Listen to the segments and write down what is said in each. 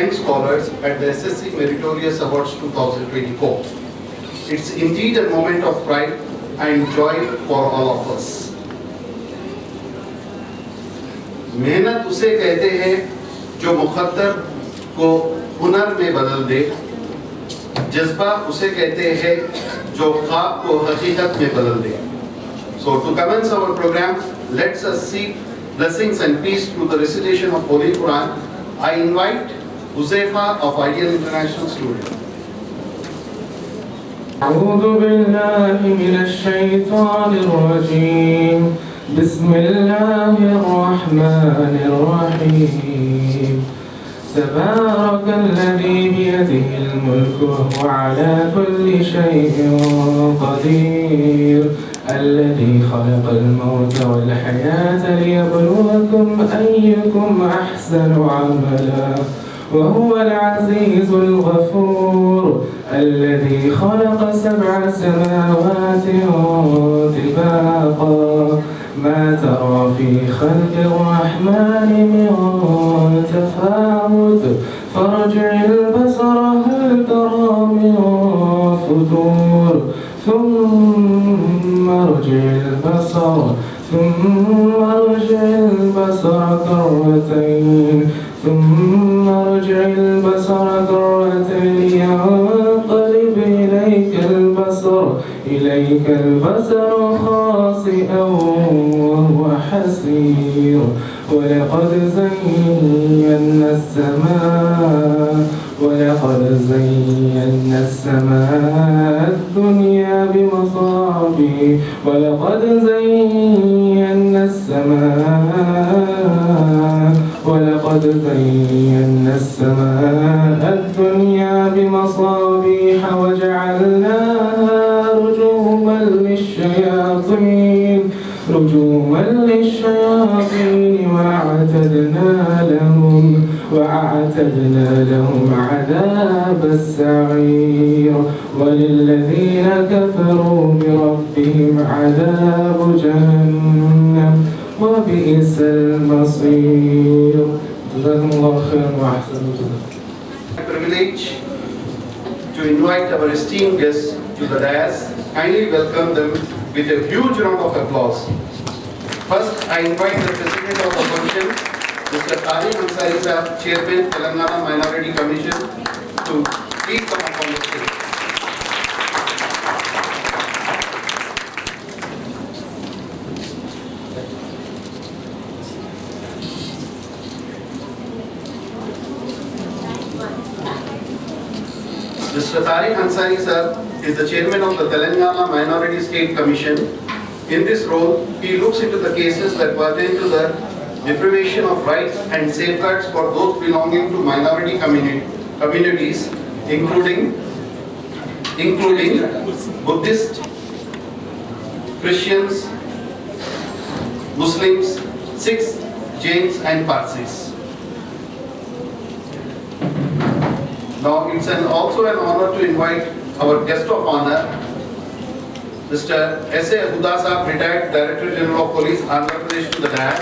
young scholars at the SSC Meritorious Awards 2024. It's indeed a moment of pride and joy for all of us. محنت اسے کہتے ہیں جو مقدر کو ہنر میں بدل دے. جذبہ اسے کہتے ہیں جو خواب کو حقیقت میں بدل دے. So to commence our program, let's us seek blessings and peace through the recitation of Holy Quran. I invite Huzaifa of Ideal International Studio. أعوذ بالله من الشيطان الرجيم. بسم الله الرحمن الرحيم. تبارك الذي بيده الملك وهو على كل شيء قدير. الذي خلق الموت والحياة ليبلوكم أيكم أحسن عملا وهو العزيز الغفور. الذي خلق 7 سماوات طباقا ما ترى في خلق الرحمن من تفاوت فارجع البصر هل ترى من فتور ثم ارجع البصر كرتين ينقلب إليك البصر خاسئا وهو حسير. ولقد زينا السماء الدنيا بمصابيح ولقد زينا السماء الدنيا بمصابيح وجعلناها رجوما للشياطين وأعتدنا لهم عذاب السعير. وللذين كفروا بربهم عذاب جهنم وبئس المصير. جزاكم الله خيرا وأحسن الجزاء. Privilege to invite our esteemed guests to the dais. Kindly welcome them with a huge round of applause. First, I invite the President of the function, Mr. Tariq Ansari Sahab, Chairman, Telangana Minority Commission, to please come up on the stage. Mr. Tariq Ansari Sahab is the Chairman of the Telangana Minority State Commission. In this role, he looks into the cases that pertain to the deprivation of rights and safeguards for those belonging to minority communities, including Buddhists, Christians, Muslims, Sikhs, Jains, and Parsis. Now, it's also an honor to invite our guest of honor, Mr. S.A. Huda Sahab, retired Director General of Police, Andhra Pradesh, to the dais.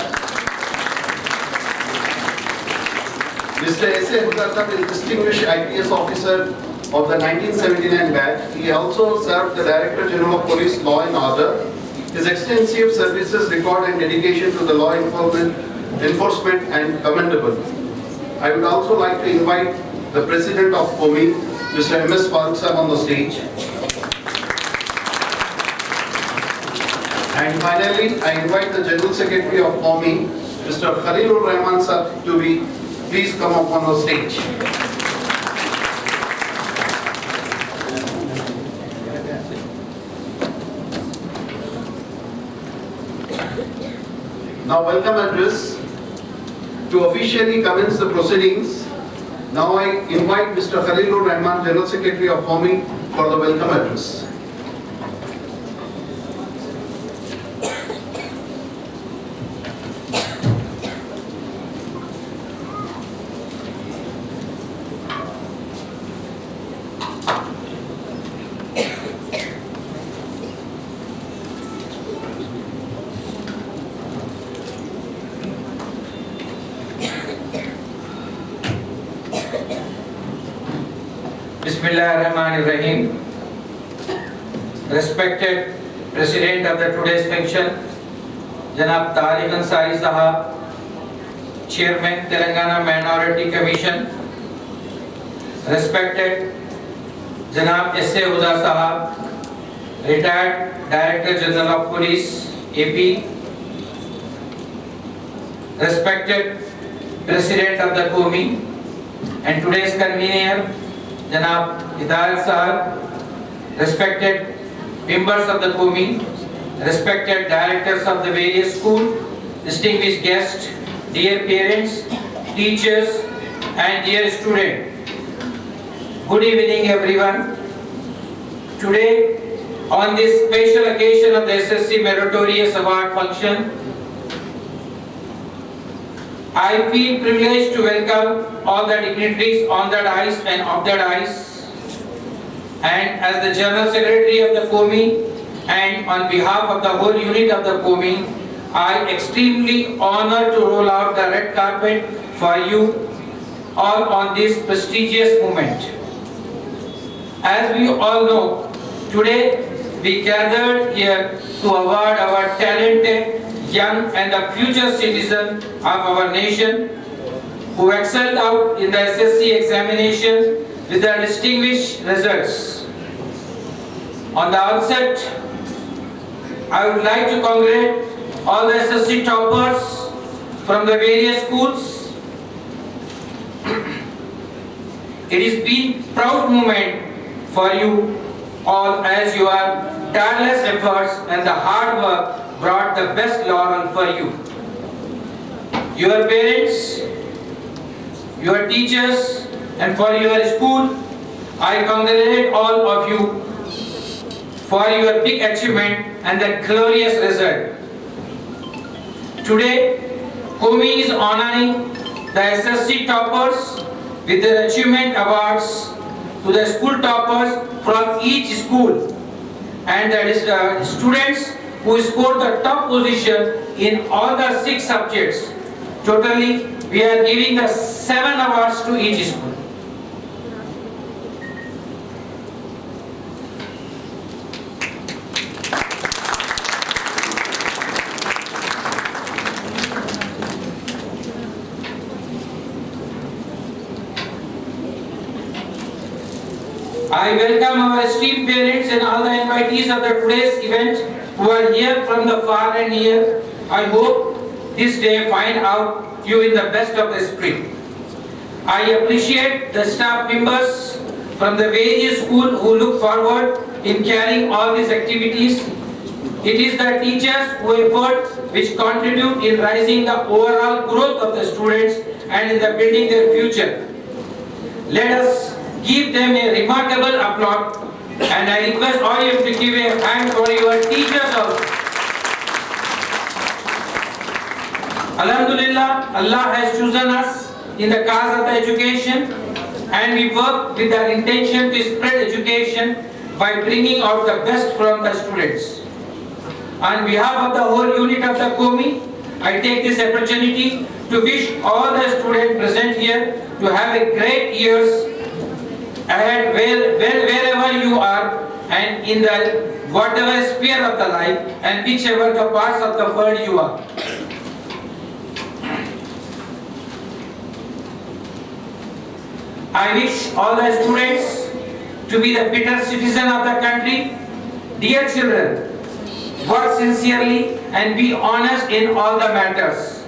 Mr. S.A. Huda Sahab is a distinguished IPS officer of the 1979 batch. He also served the Director General of Police, Law and Order. His extensive services record and dedication to the law enforcement and commendable. I would also like to invite the President of POMI, Mr. M.S. Farooq Sahab, on the stage. And finally, I invite the General Secretary of POMI, Mr. Khalilur Rahman Sahab, to please come up on the stage. Now, welcome address. To officially commence the proceedings, now I invite Mr. Khalilur Rahman, General Secretary of POMI, for the welcome address. Bismillahirrahmanirrahim. Respected President of the today's function, Janab Tariq Ansari Sahab, Chairman Telangana Minority Commission, respected Janab S.A. Huda Sahab, retired Director General of Police, AP, respected President of the COMI, and today's convener, Janab Hidayat Sahab, respected members of the COMI, respected directors of the various schools, distinguished guests, dear parents, teachers, and dear students. Good evening, everyone. Today, on this special occasion of the SSC Meritorious Award function, I feel privileged to welcome all the dignitaries on the dais and off the dais. And as the General Secretary of the COMI and on behalf of the whole unit of the COMI, I extremely honored to roll out the red carpet for you all on this prestigious moment. As we all know, today we gathered here to award our talented, young and the future citizen of our nation who excelled out in the SSC examination with the distinguished results. On the outset, I would like to congratulate all the SSC toppers from the various schools. It has been a proud moment for you all as your tireless efforts and the hard work brought the best laurel for you. Your parents, your teachers, and for your school, I congratulate all of you for your big achievement and the glorious result. Today, COMI is honoring the SSC toppers with their achievement awards to the school toppers from each school and the students who scored the top position in all the 6 subjects. Totally, we are giving the 7 awards to each school. I welcome our esteemed parents and all the invitees of the today's event who are here from the far and near. I hope this day find out you in the best of the spirit. I appreciate the staff members from the various schools who look forward in carrying all these activities. It is the teachers who effort which contribute in raising the overall growth of the students and in the building their future. Let us give them a remarkable applause, and I request all of you to give a hand for your teachers also. Alhamdulillah, Allah has chosen us in the cause of the education, and we work with the intention to spread education by bringing out the best from the students. On behalf of the whole unit of the COMI, I take this opportunity to wish all the students present here to have a great years ahead wherever you are and in the whatever sphere of the life and whichever the parts of the world you are. I wish all the students to be the better citizen of the country. Dear children, work sincerely and be honest in all the matters.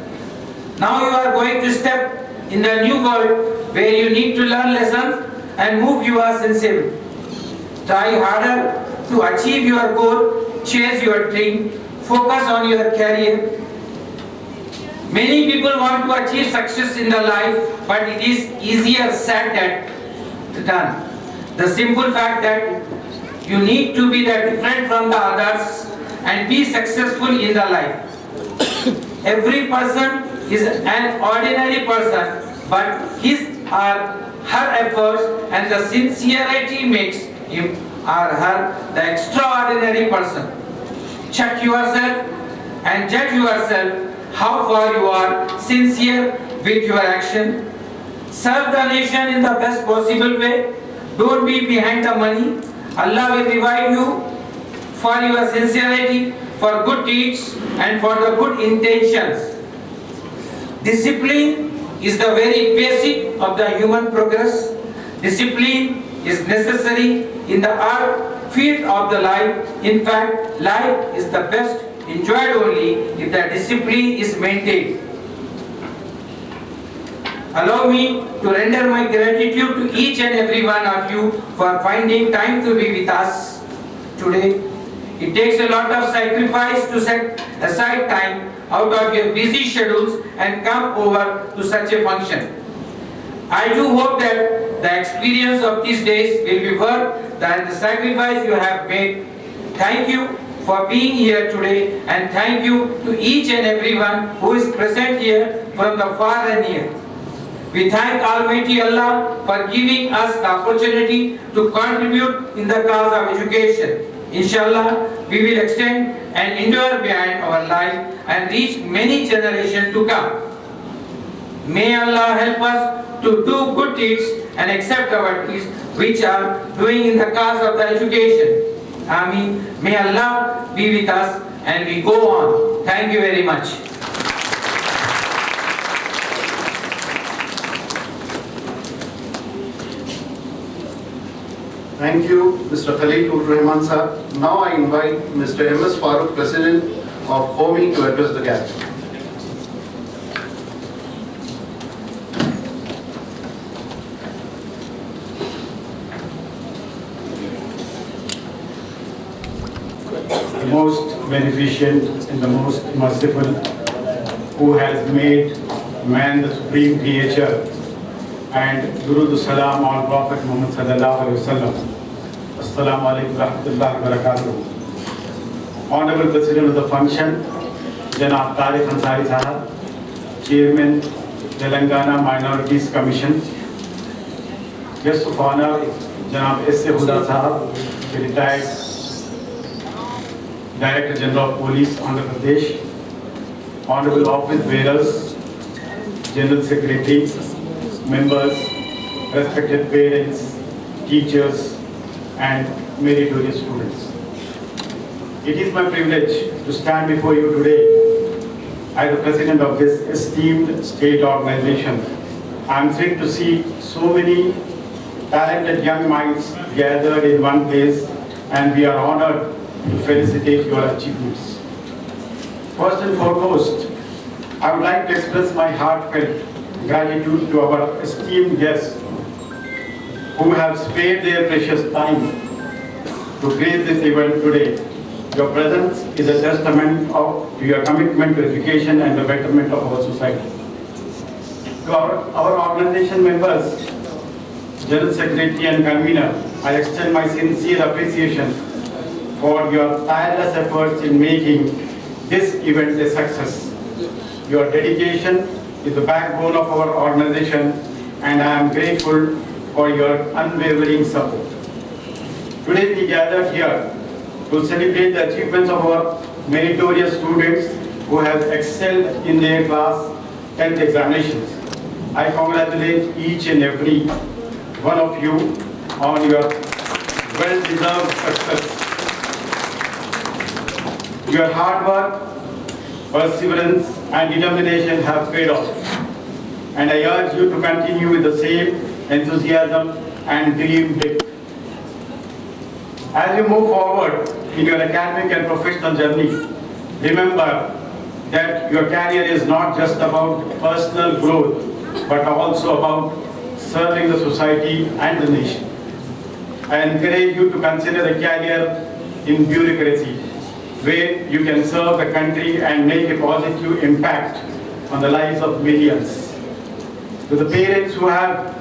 Now you are going to step in the new world where you need to learn lessons and move your sincerely. Try harder to achieve your goal, chase your dream, focus on your career. Many people want to achieve success in the life, but it is easier said than done. The simple fact that you need to be different from the others and be successful in the life. Every person is an ordinary person, but his or her efforts and the sincerity makes him or her the extraordinary person. Check yourself and judge yourself how far you are sincere with your action. Serve the nation in the best possible way. Don't be behind the money. Allah will reward you for your sincerity, for good deeds and for the good intentions. Discipline is the very basic of the human progress. Discipline is necessary in the art field of the life. In fact, life is the best enjoyed only if the discipline is maintained. Allow me to render my gratitude to each and every one of you for finding time to be with us today. It takes a lot of sacrifice to set aside time out of your busy schedules and come over to such a function. I do hope that the experience of these days will be worth the sacrifice you have made. Thank you for being here today, and thank you to each and everyone who is present here from the far and near. We thank Almighty Allah for giving us the opportunity to contribute in the cause of education. Inshallah, we will extend and endure behind our life and reach many generations to come. May Allah help us to do good deeds and accept our deeds which are doing in the cause of the education. Ameen. May Allah be with us and we go on. Thank you very much. Thank you, Mr. Khalid ur Rahman sir. Now I invite Mr. M.S. Farooq, President of QOMI, to address the gathering. The most beneficent and the most merciful, who has made man the supreme creature, and Durood Salam on Prophet Muhammad sallallahu alaihi wasallam. Assalamu alaikum warahmatullahi wabarakatuh. Honorable President of the function, Janab Tariq Ansari Sahab, Chairman, Telangana Minorities Commission, Guest of Honor, Janab S.A. Huda Sahab, retired Director General of Police, Andhra Pradesh, Honorable Office Bearers, General Secretary, members, respected parents, teachers, and meritorious students. It is my privilege to stand before you today as the president of this esteemed state organization. I am thrilled to see so many talented young minds gathered in one place, and we are honored to felicitate your achievements. First and foremost, I would like to express my heartfelt gratitude to our esteemed guests who have spared their precious time to grace this event today. Your presence is a testament to your commitment to education and the betterment of our society. To our organization members, General Secretary and Convener, I extend my sincere appreciation for your tireless efforts in making this event a success. Your dedication is the backbone of our organization, and I am grateful for your unwavering support. Today we gathered here to celebrate the achievements of our meritorious students who have excelled in their class 10th examinations. I congratulate each and every one of you on your well-deserved success. Your hard work, perseverance, and determination have paid off, and I urge you to continue with the same enthusiasm and dream big. As you move forward in your academic and professional journey, remember that your career is not just about personal growth, but also about serving the society and the nation. I encourage you to consider a career in bureaucracy, where you can serve the country and make a positive impact on the lives of millions. To the parents who have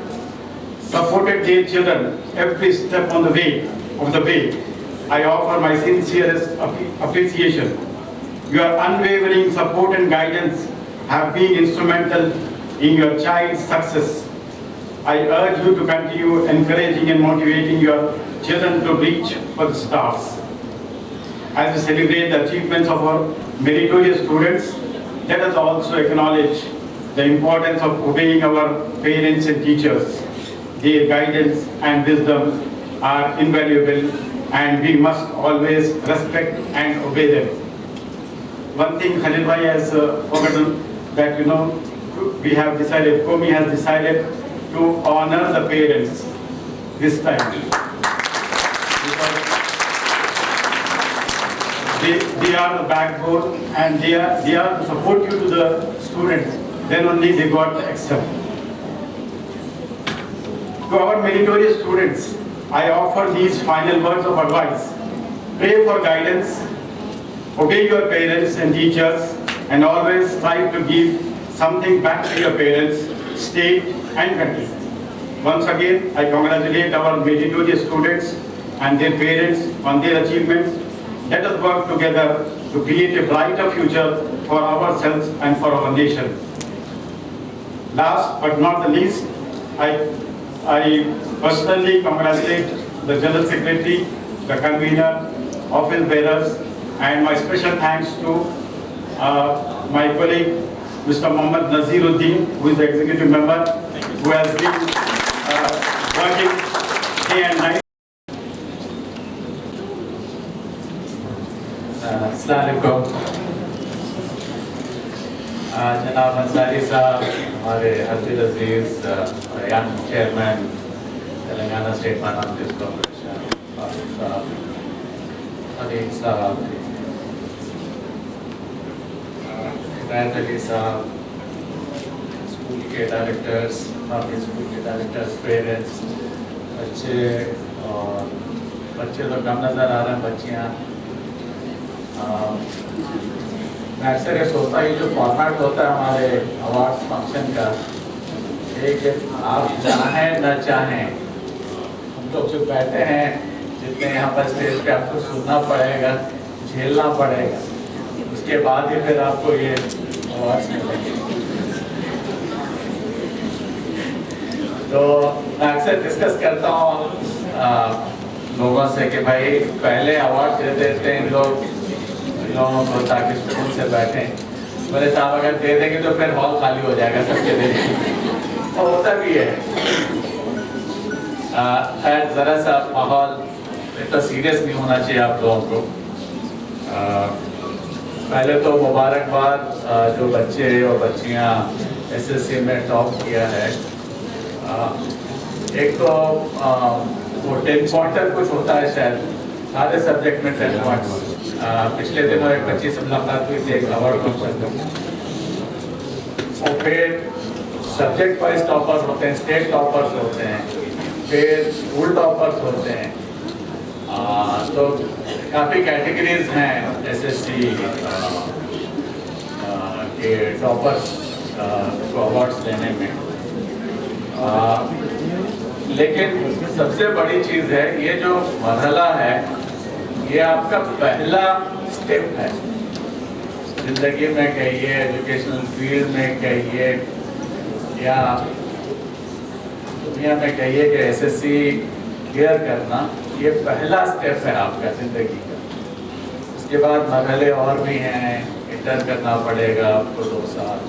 supported their children every step on the way, I offer my sincerest appreciation. Your unwavering support and guidance have been instrumental in your child's success. I urge you to continue encouraging and motivating your children to reach for the stars. As we celebrate the achievements of our meritorious students, let us also acknowledge the importance of obeying our parents and teachers. their guidance and wisdom are invaluable, and we must always respect and obey them. One thing Khalil Bhai has forgotten, that we have decided, Qawmi has decided to honor the parents this time. Because they are the backbone, and they are to support you to the students. Then only they got the excel. To our meritorious students, I offer these final words of advice. Pray for guidance, obey your parents and teachers, and always strive to give something back to your parents, state, and country. Once again, I congratulate our meritorious students and their parents on their achievements. Let us work together to create a brighter future for ourselves and for our nation. Last but not the least, I personally congratulate the General Secretary, the convener, office bearers, and my special thanks to my colleague, Mr. Mohammad Naziruddin, who is the executive member, who has been working day and night. अस्सलामुअलैकुम। जनाब अंसारी साहब, हमारे Abdul Aziz young chairman Telangana state minorities corporation, Aleem साहब, हिदायत अली साहब, school के directors, public school के directors, parents, बच्चे और बच्चे तो कम नज़र आ रहे हैं, बच्चियाँ। मैं अक्सर ये सोचता हूँ, जो फॉर्मेट होता है हमारे अवार्ड्स फंक्शन का, एक आप चाहें न चाहें, हम लोग जो बैठे हैं, जितने यहाँ पर स्टेज पे आपको सुनना पड़ेगा, झेलना पड़ेगा, उसके बाद ही फिर आपको ये अवार्ड्स मिलेंगे। तो मैं अक्सर डिस्कस करता हूँ लोगों से कि भाई पहले अवार्ड दे देते हैं लोगों को ताकि सुकून से बैठें। बोले साहब अगर दे देंगे तो फिर हॉल खाली हो जाएगा सबके लिए, और होता भी है। खैर ज़रा सा माहौल इतना सीरियस नहीं होना चाहिए आप लोगों को। पहले तो मुबारकबाद जो बच्चे और बच्चियाँ एसएससी में टॉप किया है। एक तो वो 10 पॉइंटर कुछ होता है शायद, सारे सब्जेक्ट में 10 पॉइंट्स। पिछले दिनों एक बच्ची से मुलाकात हुई थी, एक अवार्ड फंक्शन में, और फिर सब्जेक्ट वाइज टॉपर्स होते हैं, स्टेट टॉपर्स होते हैं, फिर स्कूल टॉपर्स होते हैं। तो काफ़ी कैटेगरीज हैं एसएससी के टॉपर्स को अवार्ड्स देने में। लेकिन सबसे बड़ी चीज़ है ये जो मरहला है, ये आपका पहला स्टेप है जिंदगी में, कहिए एजुकेशनल फील्ड में, कहिए या दुनिया में, कहिए कि एसएससी क्लियर करना ये पहला स्टेप है आपका जिंदगी का। उसके बाद मरहले और भी हैं, इंटर करना पड़ेगा आपको 2 साल,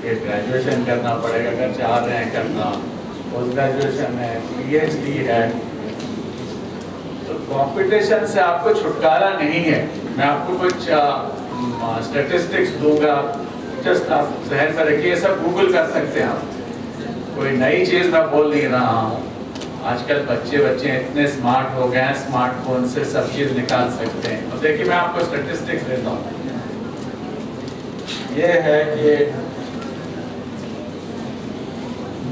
फिर ग्रेजुएशन करना पड़ेगा अगर चाह रहे हैं करना, पोस्ट ग्रेजुएशन है, पीएचडी है। कंपटीशन से आपको छुटकारा नहीं है। मैं आपको कुछ स्टैटिस्टिक्स दूंगा, जस्ट आप जहन में रखिए, सब गूगल कर सकते हैं आप, कोई नई चीज़ मैं बोल नहीं रहा हूँ। आजकल बच्चे इतने स्मार्ट हो गए हैं, स्मार्टफोन से सब चीज़ निकाल सकते हैं। अब देखिए मैं आपको स्टैटिस्टिक्स देता हूँ। ये है कि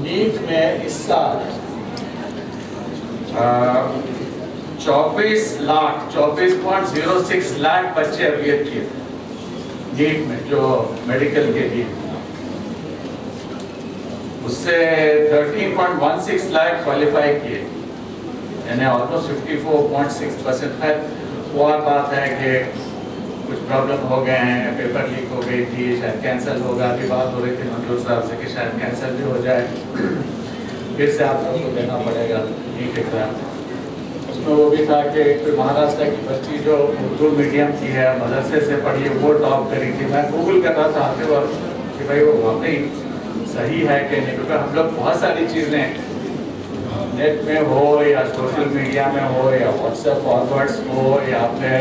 नीट में इस साल 24.06 लाख बच्चे अपियर किए नीट में, जो मेडिकल के लिए। उससे 13.16 लाख क्वालिफाई किए, यानी ऑलमोस्ट 54.6%। है वो और बात है कि कुछ प्रॉब्लम हो गए हैं, पेपर लीक हो गई थी, शायद कैंसिल होगा। अभी बात हो रही थी मंजूर साहब से कि शायद कैंसिल भी हो जाए, फिर से आप लोगों को देना पड़ेगा नीट एग्जाम। उसमें वो भी था कि कोई महाराष्ट्र की बच्ची जो उर्दू मीडियम की है, मदरसे से पढ़ी है, वो टॉप करी थी। मैं गूगल कर रहा था कि भाई वो वाकई सही है कि नहीं, क्योंकि हम लोग बहुत सारी चीज़ें नेट में हो या सोशल मीडिया में हो या व्हाट्सएप फॉरवर्ड्स हो या फिर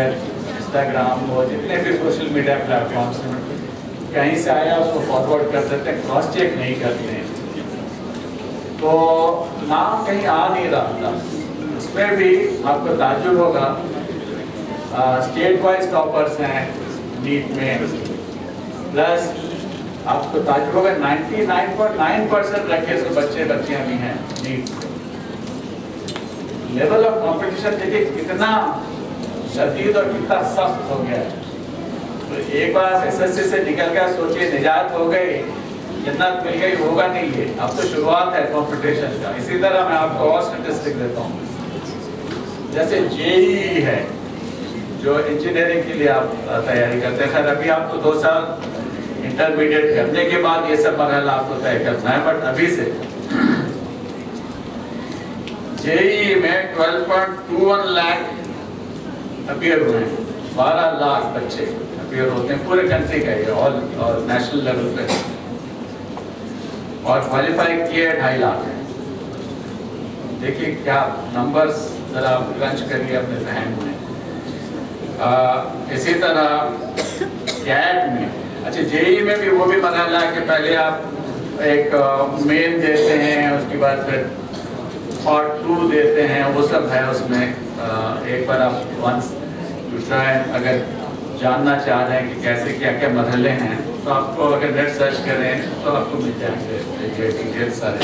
इंस्टाग्राम हो, जितने भी सोशल मीडिया प्लेटफॉर्म्स हैं, कहीं से आया उसको फॉरवर्ड कर देते हैं, क्रॉस चेक नहीं करते हैं, तो नाम कहीं आ नहीं रहा था। इसमें भी आपको ताज्जुब होगा, स्टेट वाइज टॉपर्स हैं नीट में, प्लस आपको ताज्जुब होगा 99.9% रखे तो बच्चे बच्चियां भी हैं नीट में। लेवल ऑफ कंपटीशन देखिए कितना शदीद और कितना सख्त हो गया है। तो एक बार एसएससी से निकल गया, सोचिए निजात हो गई, जन्नत मिल गई, होगा नहीं ये, अब तो शुरुआत है कंपटीशन का। इसी तरह मैं आपको और स्टैटिस्टिक देता हूँ, जैसे जेईई है जो इंजीनियरिंग के लिए आप तैयारी करते हैं, खैर अभी आपको 2 साल इंटरमीडिएट करने के बाद ये सब मरहला आपको तय करना है, बट अभी से जेईई में 12.21 लाख अपीयर हुए हैं, 12 लाख बच्चे अपीयर होते हैं पूरे कंट्री का, ये ऑल नेशनल लेवल पे, और क्वालिफाई किए 2.5 लाख है। देखिए क्या नंबर्स, जरा आप क्रंच करिए अपने जहन में। इसी तरह कैट में, अच्छा जेईई में भी वो भी मरहला है कि पहले आप एक मेन देते हैं, उसके बाद फिर पार्ट 2 देते हैं, वो सब है उसमें। एक बार आप वंस टू ट्राई, अगर जानना चाह रहे हैं कि कैसे क्या क्या मरहले हैं, तो आपको अगर नेट सर्च करें तो आपको मिल जाएंगे ये डिटेल्स सारे।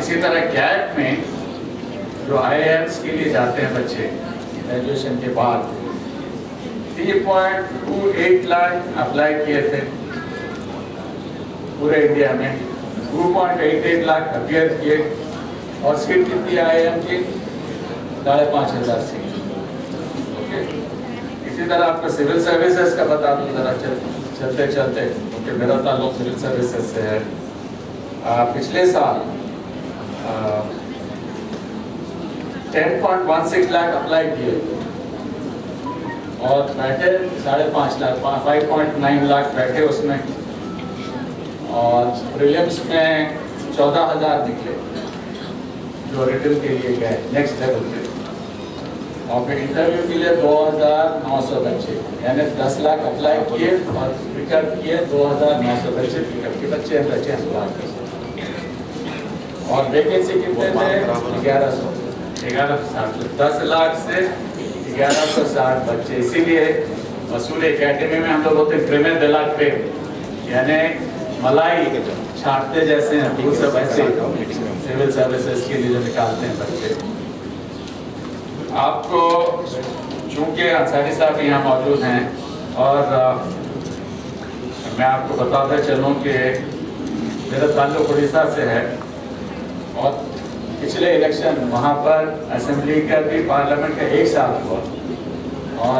इसी तरह कैट में जो IIMs के लिए जाते हैं बच्चे ग्रेजुएशन के बाद, 3.28 लाख अप्लाई किए थे पूरे इंडिया में, 2.88 लाख अपीयर किए, और सीट कितनी IIM की 5,500 सीट। ओके, इसी तरह आपको सिविल सर्विसेज का बता दूं जरा चलते चलते, क्योंकि मेरा ताल्लुक सिविल सर्विसेज से है। पिछले साल 10.16 लाख अप्लाई किए और बैठे 5.5 लाख, 5.9 लाख बैठे उसमें, और प्रीलिम्स में 14,000 निकले जो रिटर्न के लिए गए नेक्स्ट लेवल पे, और फिर इंटरव्यू के लिए 2,900 बच्चे, यानी 10 लाख अप्लाई किए और पिकअप किए 2,900 बच्चे पिकअप के बच्चे अप्लाई कर, और वैकेंसी कितने थे 1160, 10 लाख से 1160 बच्चे। इसीलिए मसूल एकेडमी में हम लोग होते हैं क्रीमे दे लाख पे, यानी मलाई छाटते जैसे हैं, दूध सब ऐसे सिविल सर्विसेज के लिए जो निकालते हैं बच्चे। आपको चूंकि अंसारी साहब यहाँ मौजूद हैं, और मैं आपको बताता चलूँ कि मेरा ताल्लुक उड़ीसा से है, और पिछले इलेक्शन वहाँ पर असेंबली का भी पार्लियामेंट का 1 साल हुआ, और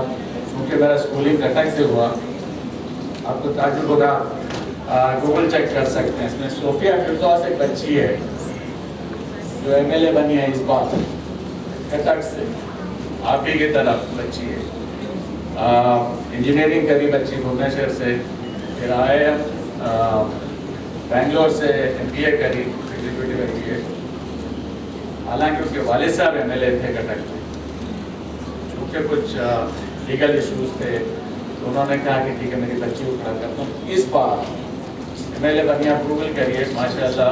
चूँकि मेरा स्कूलिंग कटक से हुआ, आपको ताजुब होगा, गूगल चेक कर सकते हैं, इसमें सोफिया फिरदौस एक बच्ची है जो MLA बनी है इस बार कटक से, आप ही की तरफ बच्ची है। इंजीनियरिंग करी बच्ची भुवनेश्वर से, फिर IIM बेंगलोर से MBA करी, एग्जीक्यूटिव MBA। हालांकि उसके वालिद साहब MLA थे कटक में, चूँकि कुछ लीगल इश्यूज थे तो उन्होंने कहा कि ठीक है मेरी बच्ची को खड़ा करता हूँ। इस बार MLA बनी, आप गूगल करिए, माशाल्लाह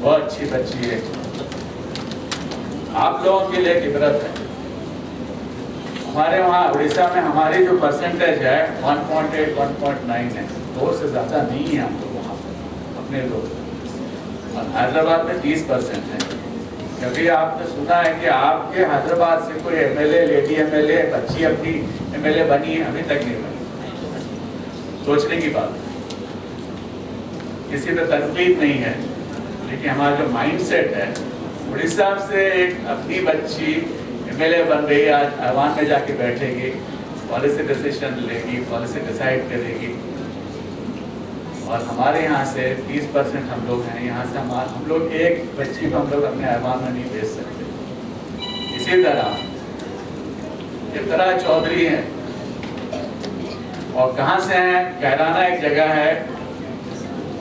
बहुत अच्छी बच्ची है। आप लोगों के लिए एक इबरत है, हमारे वहाँ उड़ीसा में हमारी जो परसेंटेज है 1.8 1.9 है, 2 से ज़्यादा नहीं है हम लोग वहाँ पर अपने लोग, और हैदराबाद में 30% है। कभी आपने सुना है कि आपके हैदराबाद से कोई MLA, लेडी MLA, बच्ची अपनी MLA बनी है? अभी तक नहीं बनी। सोचने की बात, किसी पे तनकीद नहीं है, लेकिन हमारा जो माइंड सेट है, उड़ीसा से एक अपनी बच्ची MLA बन रही है, आज ऐवान में जाके बैठेगी, पॉलिसी डिसीजन लेगी, पॉलिसी डिसाइड करेगी, और हमारे यहाँ से 30% हम लोग हैं, यहाँ से हम लोग एक बच्ची को हम लोग अपने ऐवान में नहीं भेज सकते। इसी तरह इतरा चौधरी हैं, और कहाँ से हैं? कैराना एक जगह है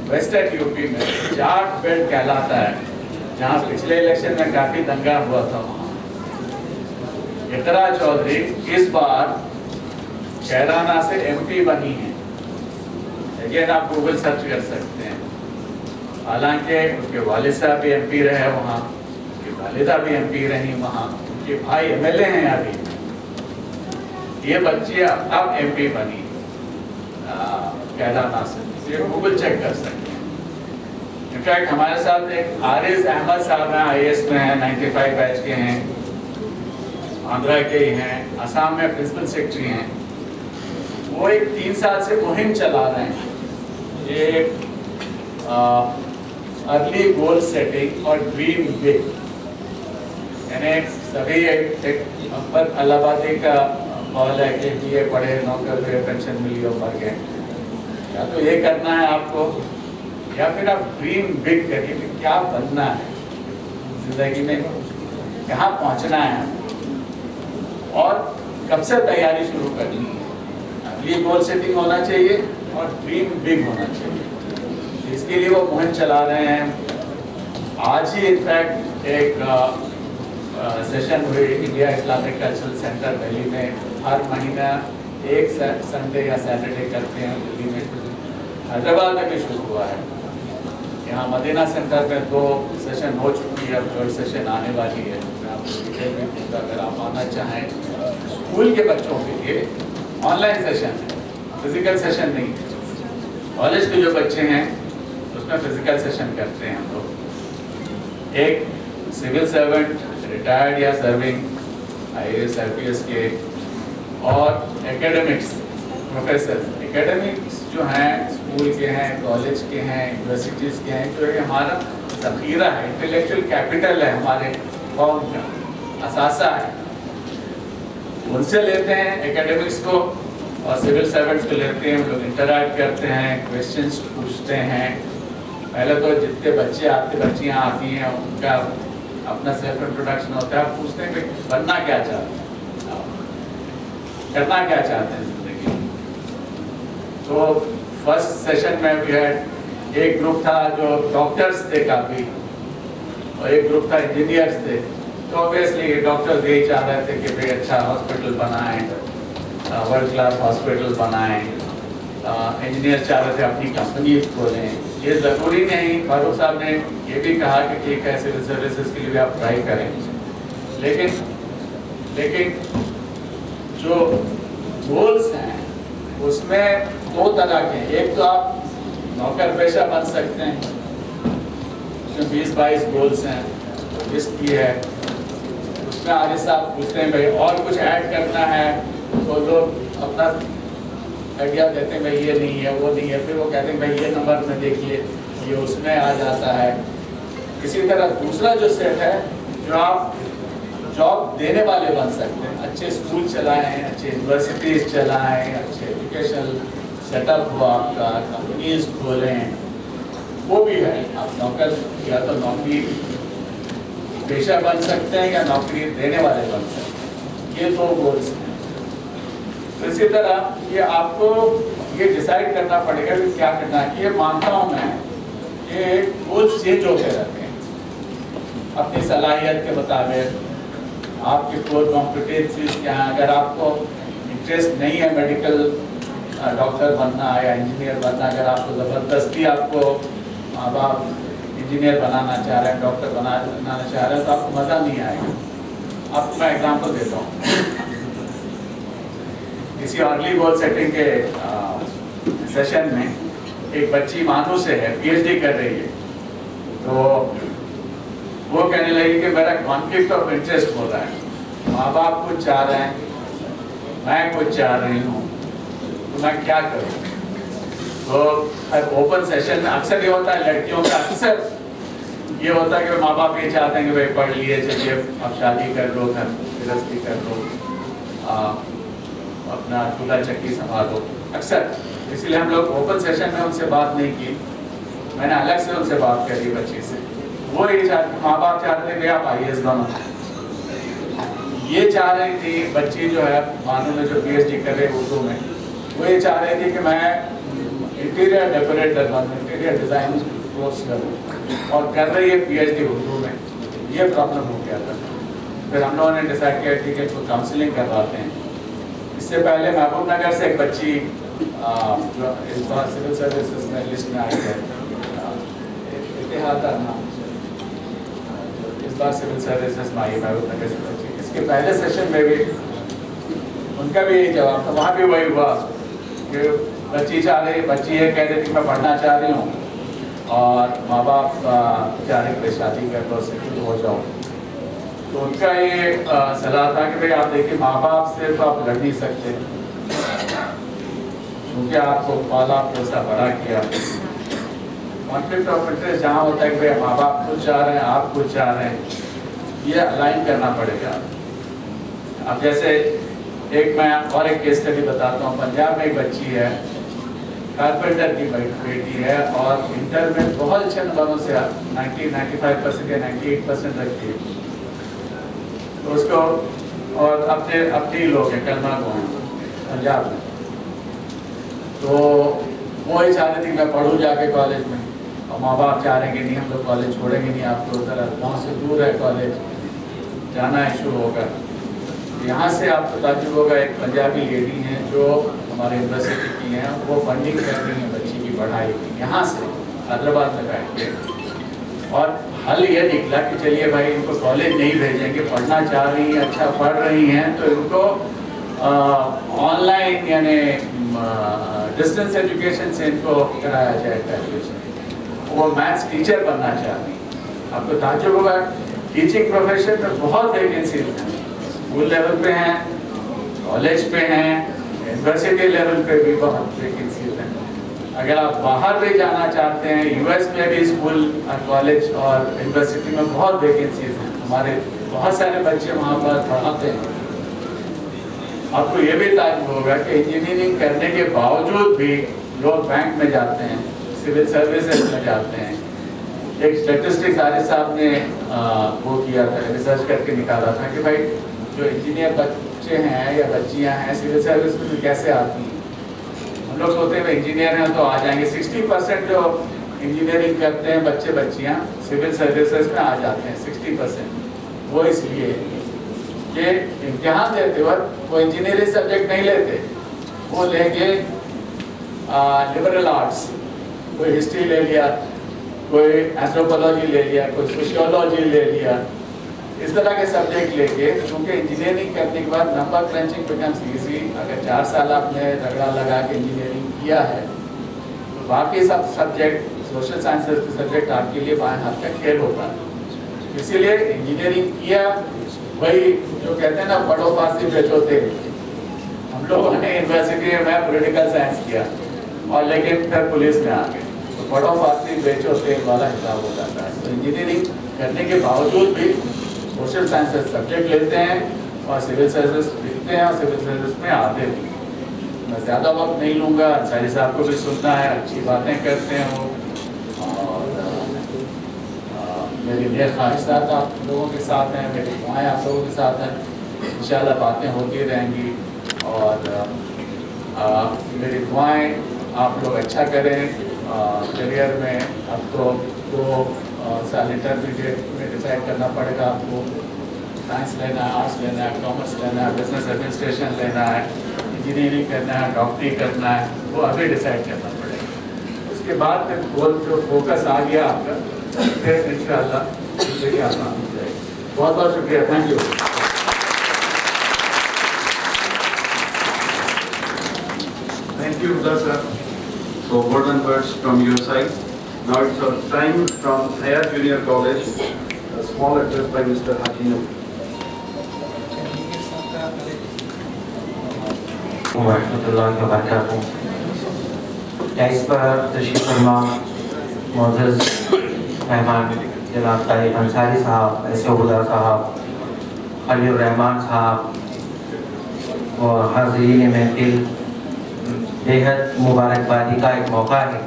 वेस्टर्न यूपी में, जाट बेल्ट कहलाता है, जहाँ पिछले इलेक्शन में काफी दंगा हुआ था वहाँ इकरा चौधरी इस बार कैराना से एमपी बनी है। अगेन आप गूगल सर्च कर सकते हैं। हालांकि उनके वालिद साहब भी एमपी रहे वहाँ, उनकी वालिदा भी एमपी रही वहाँ, उनके भाई एमएलए हैं अभी। ये बच्ची अब एमपी बनी कैराना से, ये गूगल चेक कर सकते हैं। इनफैक्ट हमारे साथ एक आरिज अहमद साहब हैं, आईएएस में हैं, 95 बैच के हैं, आंध्रा के ही हैं, असम में प्रिंसिपल सेक्रेटरी हैं। वो एक 3 साल से मुहिम चला रहे हैं, ये अर्ली गोल सेटिंग और ड्रीम बिग, यानी सभी एक अकबर अलाहाबादी का कॉल है कि ये पढ़े नौकर हुए पेंशन मिली और मर गए। या तो ये करना है आपको, या फिर आप ड्रीम बिग करिए कि क्या बनना है जिंदगी में, कहाँ पहुँचना है और कब से तैयारी शुरू करनी है। ये गोल सेटिंग होना चाहिए और ड्रीम बिग होना चाहिए। इसके लिए वो मुहिम चला रहे हैं। आज ही इनफैक्ट एक सेशन हुई India Islamic cultural centre Delhi में। हर महीना एक संडे या सैटरडे करते हैं दिल्ली में। हैदराबाद में भी शुरू हुआ है। यहाँ मदीना सेंटर में 2 सेशन हो चुकी है, अब 3rd सेशन आने वाली है। मैं आपको डिटेल में दूँगा अगर आप आना चाहें। स्कूल के बच्चों के लिए ऑनलाइन सेशन है, फिजिकल सेशन नहीं है। कॉलेज के जो बच्चे हैं उसमें फिजिकल सेशन करते हैं हम लोग। एक सिविल सर्वेंट, रिटायर्ड या सर्विंग, IAS IPS के, और एकेडमिक्स प्रोफेसर। एकेडमिक्स जो हैं स्कूल के हैं, कॉलेज के हैं, यूनिवर्सिटीज़ के हैं, जो ये हमारा ज़ख़ीरा है, इंटेलेक्चुअल कैपिटल है, हमारे कौम का असासा है। उनसे लेते हैं एकेडमिक्स को और सिविल सर्वेंट्स को लेते हैं। हम लोग इंटरैक्ट करते हैं, क्वेश्चंस पूछते हैं। पहले तो जितने बच्चियाँ आती हैं उनका अपना सेल्फ इंट्रोडक्शन होता है। पूछते हैं कि बनना क्या चाहते हैं, करना क्या चाहते हैं ज़िंदगी में। तो फर्स्ट सेशन में भी है, एक ग्रुप था जो डॉक्टर्स थे काफ़ी, और एक ग्रुप था इंजीनियर्स थे। तो ऑब्वियसली डॉक्टर्स यही चाह रहे थे कि भाई अच्छा हॉस्पिटल बनाएं, वर्ल्ड क्लास हॉस्पिटल बनाएं। इंजीनियर्स चाह रहे थे अपनी कंपनी खोलें। ये ज़रूरी नहीं, फारूक साहब ने ये भी कहा कि ठीक है सिविल सर्विसेज के लिए भी आप ट्राई करें, लेकिन जो गोल्स हैं उसमें 2 तरह के हैं। एक तो आप नौकर पेशा बन सकते हैं, उसमें 20-22 गोल्स हैं, इसकी है। उसमें आगे साहब पूछते हैं भाई और कुछ ऐड करना है, तो लोग अपना आइडिया देते हैं भाई ये नहीं है, वो नहीं है। फिर वो कहते हैं भाई ये नंबर में देखिए, ये उसमें आ जाता है। इसी तरह दूसरा जो सेट है, जो आप जॉब देने वाले बन सकते हैं, अच्छे स्कूल चलाएं, अच्छे यूनिवर्सिटीज़ चलाएं, अच्छे एजुकेशनल सेटअप हो आपका, कंपनीज खोलें, वो भी है। आप नौकर या तो नौकरी पेशा बन सकते हैं या नौकरी देने वाले बन सकते हैं। ये 2 गोल्स हैं। तो इसी तरह ये आपको ये डिसाइड करना पड़ेगा कि क्या करना है। ये मानता हूँ मैं, ये गोल्स चेंज होते रहते हैं अपनी सलाहियत के मुताबिक, आपके कोर कॉम्पिटेंसीज क्या हैं। अगर आपको इंटरेस्ट नहीं है मेडिकल डॉक्टर बनना या इंजीनियर बनना, अगर आपको ज़बरदस्ती आपको माँ बाप इंजीनियर बनाना चाह रहे हैं, डॉक्टर बनाना चाह रहे हैं, तो आपको मज़ा नहीं आएगा। आपको मैं एग्जांपल देता हूँ। किसी अर्ली गोल सेटिंग के सेशन में एक बच्ची मानू से है, PhD कर रही है। तो वो कहने लगी कि मेरा कॉन्फ्लिक्ट ऑफ इंटरेस्ट हो रहा है, माँ बाप कुछ चाह रहे हैं, मैं कुछ चाह रही हूँ, तो मैं क्या करूँ। तो हर ओपन सेशन में अक्सर ये होता है, लड़कियों का अक्सर ये होता है कि माँ बाप ये चाहते हैं कि भाई पढ़ लिए, चलिए अब शादी कर लो, घर गृहस्थी कर लो, अपना चूल्हा चक्की संभालो। अक्सर इसलिए हम लोग ओपन सेशन में उनसे बात नहीं की, मैंने अलग से उनसे बात करी बच्ची से। वो ये माँ बाप चाहते थे कि आप IAS बनो। ये चाह रही थी बच्ची जो है मानो में जो PhD कर रही उर्दू में, वो ये चाह रही थी कि मैं इंटीरियर डेकोरेटर बनूँ, इंटीरियर डिज़ाइन कोर्स करूँ, और कर रही है PhD उर्दू में। ये प्रॉब्लम हो गया था। फिर हम लोगों ने डिसाइड किया ठीक है इसको काउंसलिंग करवाते हैं। इससे पहले महबूब नगर से एक बच्ची जो इस बार सिविल सर्विसेज में लिस्ट में आई है, इतिहाद नाम, इस बार सिविल सर्विसेज में आई महबूब नगर से बच्ची। इसके पहले सेशन में भी उनका भी यही जवाब था, वहाँ भी वही हुआ कि बच्ची ये कह रही थी मैं पढ़ना चाह रही हूँ और माँ बाप चाह रहे कि शादी कर लो, सेटल हो जाओ। तो उनका ये सलाह था कि भाई आप देखिए माँ बाप से तो आप लड़ नहीं सकते क्योंकि आपको पाला पोसा बड़ा किया। कॉन्फ्लिक्ट ऑफ इंटरेस्ट जहाँ होता है कि भाई माँ बाप खुद चाह रहे हैं, आप खुद चाह रहे हैं, ये अलाइन करना पड़ेगा। अब जैसे एक मैं और एक केस स्टडी बताता हूँ। पंजाब में एक बच्ची है, कारपेंटर की बेटी है और इंटर में बहुत अच्छे नंबरों से 95% या 98% रखती है। तो उसको और अपने ही लोग हैं, कलमा को हैं पंजाब में। तो वो ही चाह रही थी मैं पढ़ूँ जाके कॉलेज में, और माँ बाप चाह रहे हैं कि नहीं हम लोग कॉलेज छोड़ेंगे नहीं आपको, उधर गाँव से दूर है कॉलेज, जाना इशू होगा। यहाँ से आपको ताजुब होगा, एक पंजाबी लेडी हैं जो हमारे यूनिवर्सिटी की हैं, वो फंडिंग कर रही हैं बच्ची की पढ़ाई की, यहाँ से हैदराबाद में बैठ के। और हल ये निकला कि चलिए भाई इनको कॉलेज नहीं भेजेंगे, पढ़ना चाह रही हैं, अच्छा पढ़ रही हैं, तो इनको ऑनलाइन यानी डिस्टेंस एजुकेशन से इनको कराया जाए ग्रेजुएशन। वो मैथ्स टीचर बनना चाह रही हैं। आपको ताजुब होगा टीचिंग प्रोफेशन में बहुत वैकेंसी हैं, स्कूल लेवल पे हैं, कॉलेज पे हैं, यूनिवर्सिटी लेवल पे भी बहुत वैकेंसी हैं। अगर आप बाहर भी जाना चाहते हैं, यूएस में भी स्कूल और कॉलेज और यूनिवर्सिटी में बहुत वैकेंसीज हैं, हमारे बहुत सारे बच्चे वहाँ पर पढ़ाते हैं। आपको ये भी ताजुब होगा कि इंजीनियरिंग करने के बावजूद भी लोग बैंक में जाते हैं, सिविल सर्विसेज में जाते हैं। एक स्टैटिस्टिक्स आरिफ साहब ने वो किया था, रिसर्च करके निकाला था कि भाई जो इंजीनियर बच्चे हैं या बच्चियां हैं सिविल सर्विस में कैसे आती हैं। हम लोग सोचते हैं इंजीनियर हैं तो आ जाएंगे, 60% जो इंजीनियरिंग करते हैं बच्चे बच्चियां सिविल सर्विसेज में आ जाते हैं 60%। वो इसलिए कि इम्तिहान देते वक्त वो इंजीनियरिंग सब्जेक्ट नहीं लेते, वो लेंगे लिबरल आर्ट्स, कोई हिस्ट्री ले लिया, कोई एंथ्रोपोलॉजी ले लिया, कोई सोशियोलॉजी ले लिया, इस तरह के सब्जेक्ट लेके। क्योंकि इंजीनियरिंग करने के बाद नंबर क्रंचिंग बिकम्स इजी। अगर 4 साल आपने रगड़ा लगा के इंजीनियरिंग किया है तो बाकी सब सब्जेक्ट सोशल साइंसेज के सब्जेक्ट आपके लिए बाएं हाथ का खेल होता है। इसीलिए इंजीनियरिंग किया, वही जो कहते हैं ना पढ़ो फांसी बेचोते। हम लोगों ने यूनिवर्सिटी में पॉलिटिकल साइंस किया और लेकिन फिर पुलिस में आ गए, तो पढ़ो फांसी बेचोते वाला हिसाब हो जाता है। तो इंजीनियरिंग करने के बावजूद भी सोशल साइंसेज सब्जेक्ट लेते हैं और सिविल सर्विस लिखते हैं और सिविल सर्विस में आते भी। मैं ज़्यादा वक्त नहीं लूँगा, अंसारी साहब को भी सुनना है, अच्छी बातें करते हैं वो, और मेरी नेक ख्वाहिशात आप लोगों के साथ हैं, मेरी दुआएं आप लोगों के साथ हैं। इंशाल्लाह बातें होती रहेंगी और मेरी दुआएं आप लोग अच्छा करें करियर में। अब तो 2 साल इंटरमीडिएट में डिसाइड करना पड़ेगा आपको, साइंस लेना है, आर्ट्स लेना है, कॉमर्स लेना है, बिजनेस एडमिनिस्ट्रेशन लेना है, इंजीनियरिंग करना है, डॉक्टरी करना है, वो अभी डिसाइड करना पड़ेगा। उसके बाद फिर गोल जो फोकस आ गया आपका, फिर इंशाल्लाह ज़िंदगी आसान हो जाएगी। बहुत बहुत शुक्रिया, thank you. Thank you, Huda sir, for golden words from your side. Now it's our time from Hayat Junior College, a small address by Mr. Hakim. warahmatullahi wabarakatuh. इस पर तशरीफ फरमा मोअज़्ज़ज़ मेहमान जनाब तारिक अंसारी साहब, ऐसे हुदा साहब, खलील रहमान साहब और हाज़रीन महफिल, बेहद मुबारकबादी का एक मौका है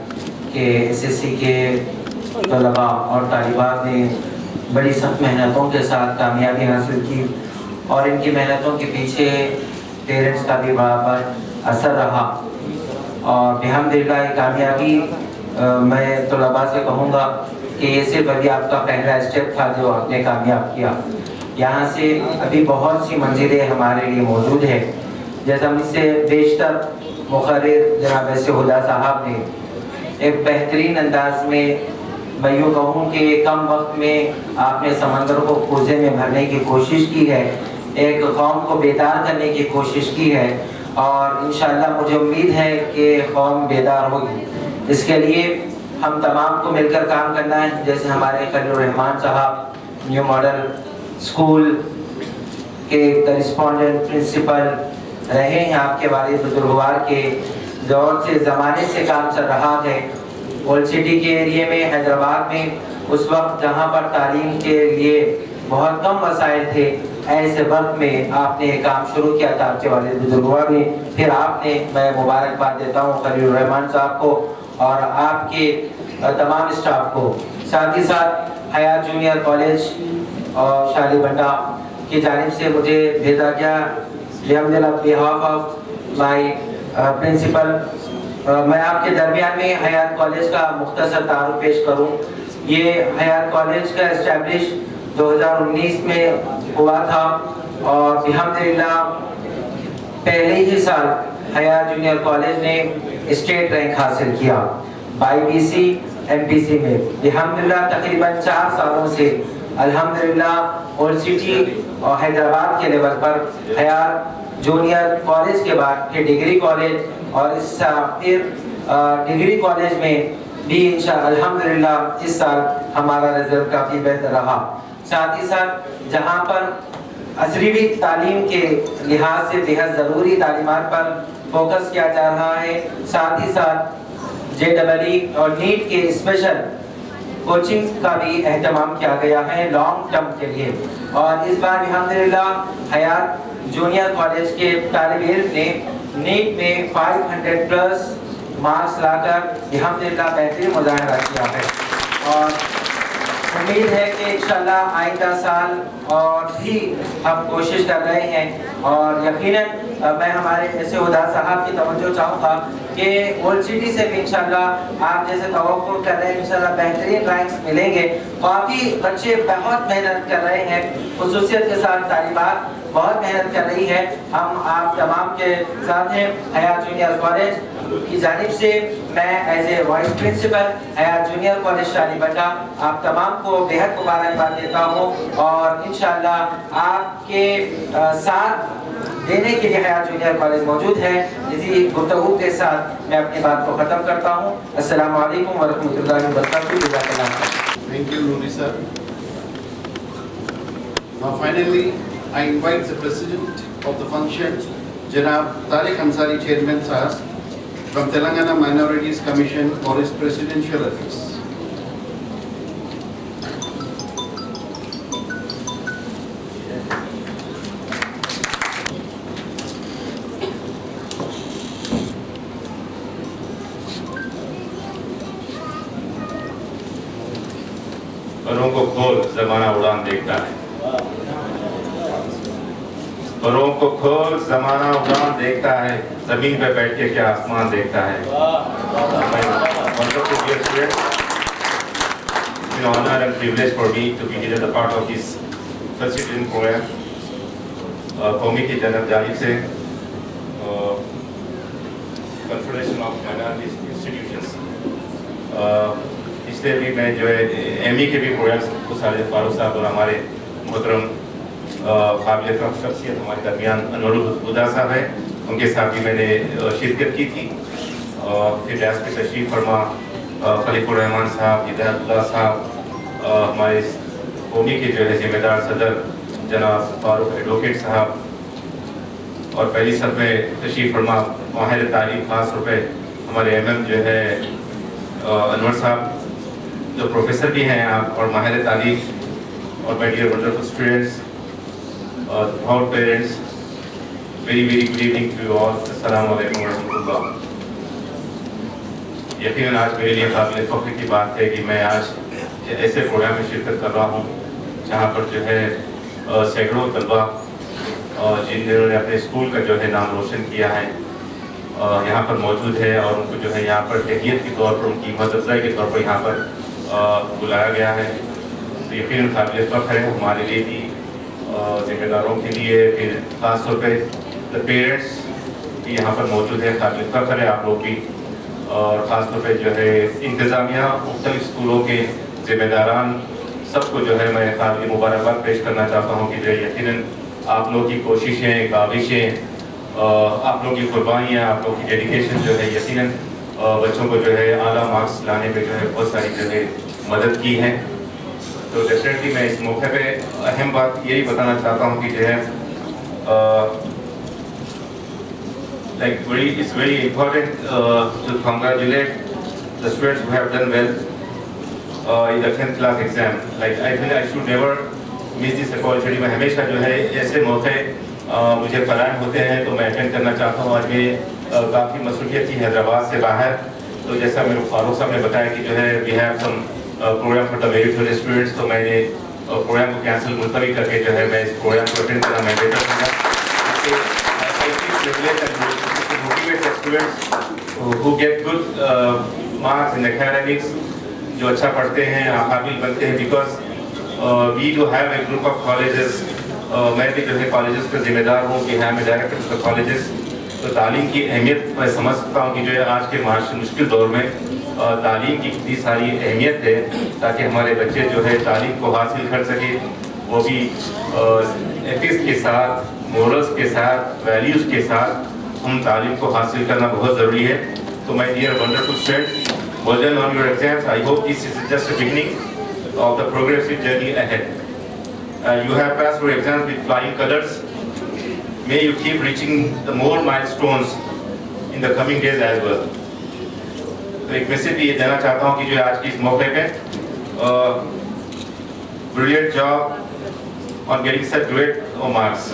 कि एसएससी के तलबा और तालिबात ने बड़ी सख्त मेहनतों के साथ कामयाबी हासिल की और इनकी मेहनतों के पीछे पेरेंट्स का भी बराबर असर रहा। और बिहम्दिल्लाह कामयाबी मैं तलबा से कहूँगा کہ یہ صرف ابھی آپ کا پہلا اسٹیپ تھا جو آپ نے کامیاب کیا. یہاں سے ابھی بہت سی منزلیں ہمارے لیے موجود ہیں. جیسا مجھ سے بیشتر مقرر جناب ایسے ہدا صاحب نے ایک بہترین انداز میں میں یوں کہوں کہ کم وقت میں آپ نے سمندر کو کوزے میں بھرنے کی کوشش کی ہے, ایک قوم کو بیدار کرنے کی کوشش کی ہے, اور انشاءاللہ مجھے امید ہے کہ قوم بیدار ہوگی. اس کے لیے ہم تمام کو مل کر کام کرنا ہے. جیسے ہمارے خلیل الرحمان صاحب نیو ماڈل اسکول کے کرسپونڈنٹ پرنسپل رہے ہیں, آپ کے والد بزرگوار کے دور سے زمانے سے کام چل رہا ہے. اولڈ سٹی کے ایریے میں حیدرآباد میں اس وقت جہاں پر تعلیم کے لیے بہت کم وسائل تھے, ایسے وقت میں آپ نے یہ کام شروع کیا تھا آپ کے والد بزرگوار نے. پھر آپ نے, میں مبارکباد دیتا ہوں خلیل الرحمان صاحب کو اور آپ کے تمام اسٹاف کو. ساتھ ہی ساتھ حیات جونیئر کالج اور شالی بنڈا کی جانب سے مجھے بھیجا گیا behalf of my principal. میں آپ کے درمیان میں حیات کالج کا مختصر تعارف پیش کروں. یہ حیات کالج کا اسٹیبلش 2019 میں ہوا تھا اور الحمدللہ پہلے ہی سال حیات جونیئر کالج نے اسٹیٹ رینک حاصل کیا IBC MPC میں. الحمدللہ تقریباً 4 سالوں سے الحمدللہ اولڈ سٹی اور حیدرآباد کے لیول پر حیات جونیئر کالج کے بعد پھر ڈگری کالج اور اس پھر ڈگری کالج میں بھی الحمدللہ اس سال ہمارا رزلٹ کافی بہتر رہا. ساتھ ہی ساتھ جہاں پر عصری تعلیم کے لحاظ سے بہت ضروری تعلیمات پر فوکس کیا جا رہا ہے, ساتھ ہی ساتھ JEE اور نیٹ کے اسپیشل کوچنگ کا بھی اہتمام کیا گیا ہے لانگ ٹرم کے لیے. اور اس بار الحمدللہ حیات جونیئر کالج کے طالب علم نے نیٹ میں 500+ مارکس لا کر الحمدللہ بہترین مظاہرہ کیا ہے. اور امید ہے کہ انشاءاللہ آئندہ سال اور بھی ہم کوشش کر رہے ہیں, اور یقیناً میں ہمارے ایسے ہدا صاحب کی توجہ چاہوں گا کہ اولڈ سٹی سے بھی انشاءاللہ آپ جیسے توقع کر رہے ہیں انشاءاللہ بہترین رینکس ملیں گے. کافی بچے بہت محنت کر رہے ہیں, خصوصیت کے ساتھ طالبات بہت محنت کر رہی ہے. ہم آپ تمام کے ساتھ ہیں. حیات جونیئر کالج کی جانب سے میں ایز اے وائس پرنسپل حیات جونیئر کالج شالی بنڈا آپ تمام کو بہت مبارکباد دیتا ہوں, اور انشاءاللہ آپ کے ساتھ دینے کے لیے حیات جونیئر کالج موجود ہے. اسی گفتگو کے ساتھ میں اپنی بات کو ختم کرتا ہوں. السلام علیکم ورحمۃ اللہ وبرکاتہ. جزاک اللہ خیر. Thank you, Nuri sir. Now finally, I invite the President of the function, Janab Tariq Ansari Chairman Sahab, from Telangana Minorities Commission for his presidential address. پروں کو کھول زمانہ اڑان دیکھتا ہے, پروں کو کھول زمانہ اڑان دیکھتا ہے, زمین پہ بیٹھ کے کیا آسمان دیکھتا ہے. It's an honor and privilege for me to be here as a part of this facilitating program. قومی کی جانب سے کنفیڈریشن آف مائنارٹیز انسٹیٹیوشنس, اس لیے بھی میں جو ہے ایم ای کے بھی پروگرامس کو سارے فاروق صاحب اور ہمارے محترم قابل شخصیت ہمارے درمیان انور الہدا صاحب ہیں, ان کے ساتھ بھی میں نے شرکت کی تھی. پھر ریاض پہ تشریف فرما خلیق الرحمان صاحب, ہدایت اللہ صاحب, ہمارے قومی کے جو ہے ذمہ دار صدر جناب فاروق ایڈوکیٹ صاحب, اور پہلی سب میں تشریف فرما ماہر تعلیم خاص طور پہ ہمارے ایم جو ہے انور صاحب جو پروفیسر بھی ہیں آپ اور ماہر تعلیم, اور مائی ڈیئر ونڈرفل اسٹوڈنٹس اور proud parents, very very good evening to you all. السلام علیکم ورحمۃ اللہ. یقیناً آج میرے لیے قابل فخر کی بات ہے کہ میں آج ایسے پروگرام میں شرکت کر رہا ہوں جہاں پر جو ہے سینکڑوں طلبا جنہوں نے اپنے اسکول کا جو ہے نام روشن کیا ہے یہاں پر موجود ہے, اور ان کو جو ہے یہاں پر تحیت کے طور پر, ان کی مدد افزائی کے طور پر یہاں پر بلایا گیا ہے، تو یقیناً قابل فخر ہے ہمارے لیے بھی، ذمہ داروں کے لیے، پھر خاص طور پہ پیرنٹس بھی یہاں پر موجود ہے، قابل فخر ہے آپ لوگ بھی، اور خاص طور پہ جو ہے انتظامیہ، مختلف اسکولوں کے ذمہ داران، سب کو جو ہے میں قابل مبارکباد پیش کرنا چاہتا ہوں کہ جو ہے یقیناً آپ لوگ کی کوششیں، کاوشیں، آپ لوگ کی قربانیاں، آپ لوگ کی ڈیڈیکیشن جو ہے یقیناً بچوں کو جو ہے اعلیٰ مارکس لانے پہ جو ہے بہت ساری جو ہے مدد کی ہے. تو ڈیفینیٹلی میں اس موقع پہ اہم بات یہی بتانا چاہتا ہوں کہ جو ہے it's very important to congratulate the students who have done well in the 10th class exam. Like I feel I should never miss this opportunity. میں ہمیشہ جو ہے ایسے موقع مجھے فراہم ہوتے ہیں تو میں اٹینڈ کرنا چاہتا ہوں. آج میں کافی مصروفیت تھی حیدرآباد سے باہر، تو جیسا میرے فاروق صاحب نے بتایا کہ جو ہے we have some programme for the very fewer students, تو میں نے پروگرام کو کینسل ملتوی کر کے جو ہے میں اس پروگرام کو اٹینڈ کرنا میں بہتر ہوں گا. Motivate the students who get good marks in academics، جو اچھا پڑھتے ہیں، قابل بنتے ہیں، because we do have a group of colleges. میں بھی جو ہے کالجز کا ذمہ دار ہوں کہ ہاں میں ڈائریکٹر آف دا کالجز، تو تعلیم کی اہمیت میں سمجھ سکتا ہوں کہ جو ہے آج کے مشکل دور میں تعلیم کی کتنی ساری اہمیت ہے، تاکہ ہمارے بچے جو ہے تعلیم کو حاصل کر سکے، وہ بھی ایتھکس کے ساتھ، مورلس کے ساتھ، ویلیوز کے ساتھ ہم تعلیم کو حاصل کرنا بہت ضروری ہے. تو مائی dear wonderful students, well done on your exams. I hope this is just a beginning of the progressive journey ahead. You have passed your exams with flying colors. May you keep reaching the more milestones in the coming days as well. تو ایک message بھی یہ دینا چاہتا ہوں کہ جو آج کی اس موقع پہ brilliant job on getting such great marks.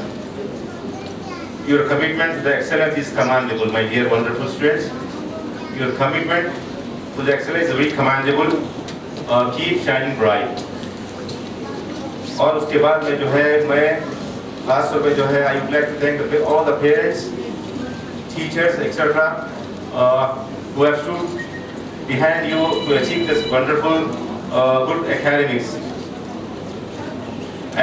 Your commitment to the excellence is commendable, my dear wonderful students. Your commitment to the excellence is very commendable. Keep shining bright. اور اس کے بعد میں جو ہے میں خاص طور پہ جو ہے I would like to thank all the parents, teachers, etc. Who have stood behind you to achieve this wonderful good academics.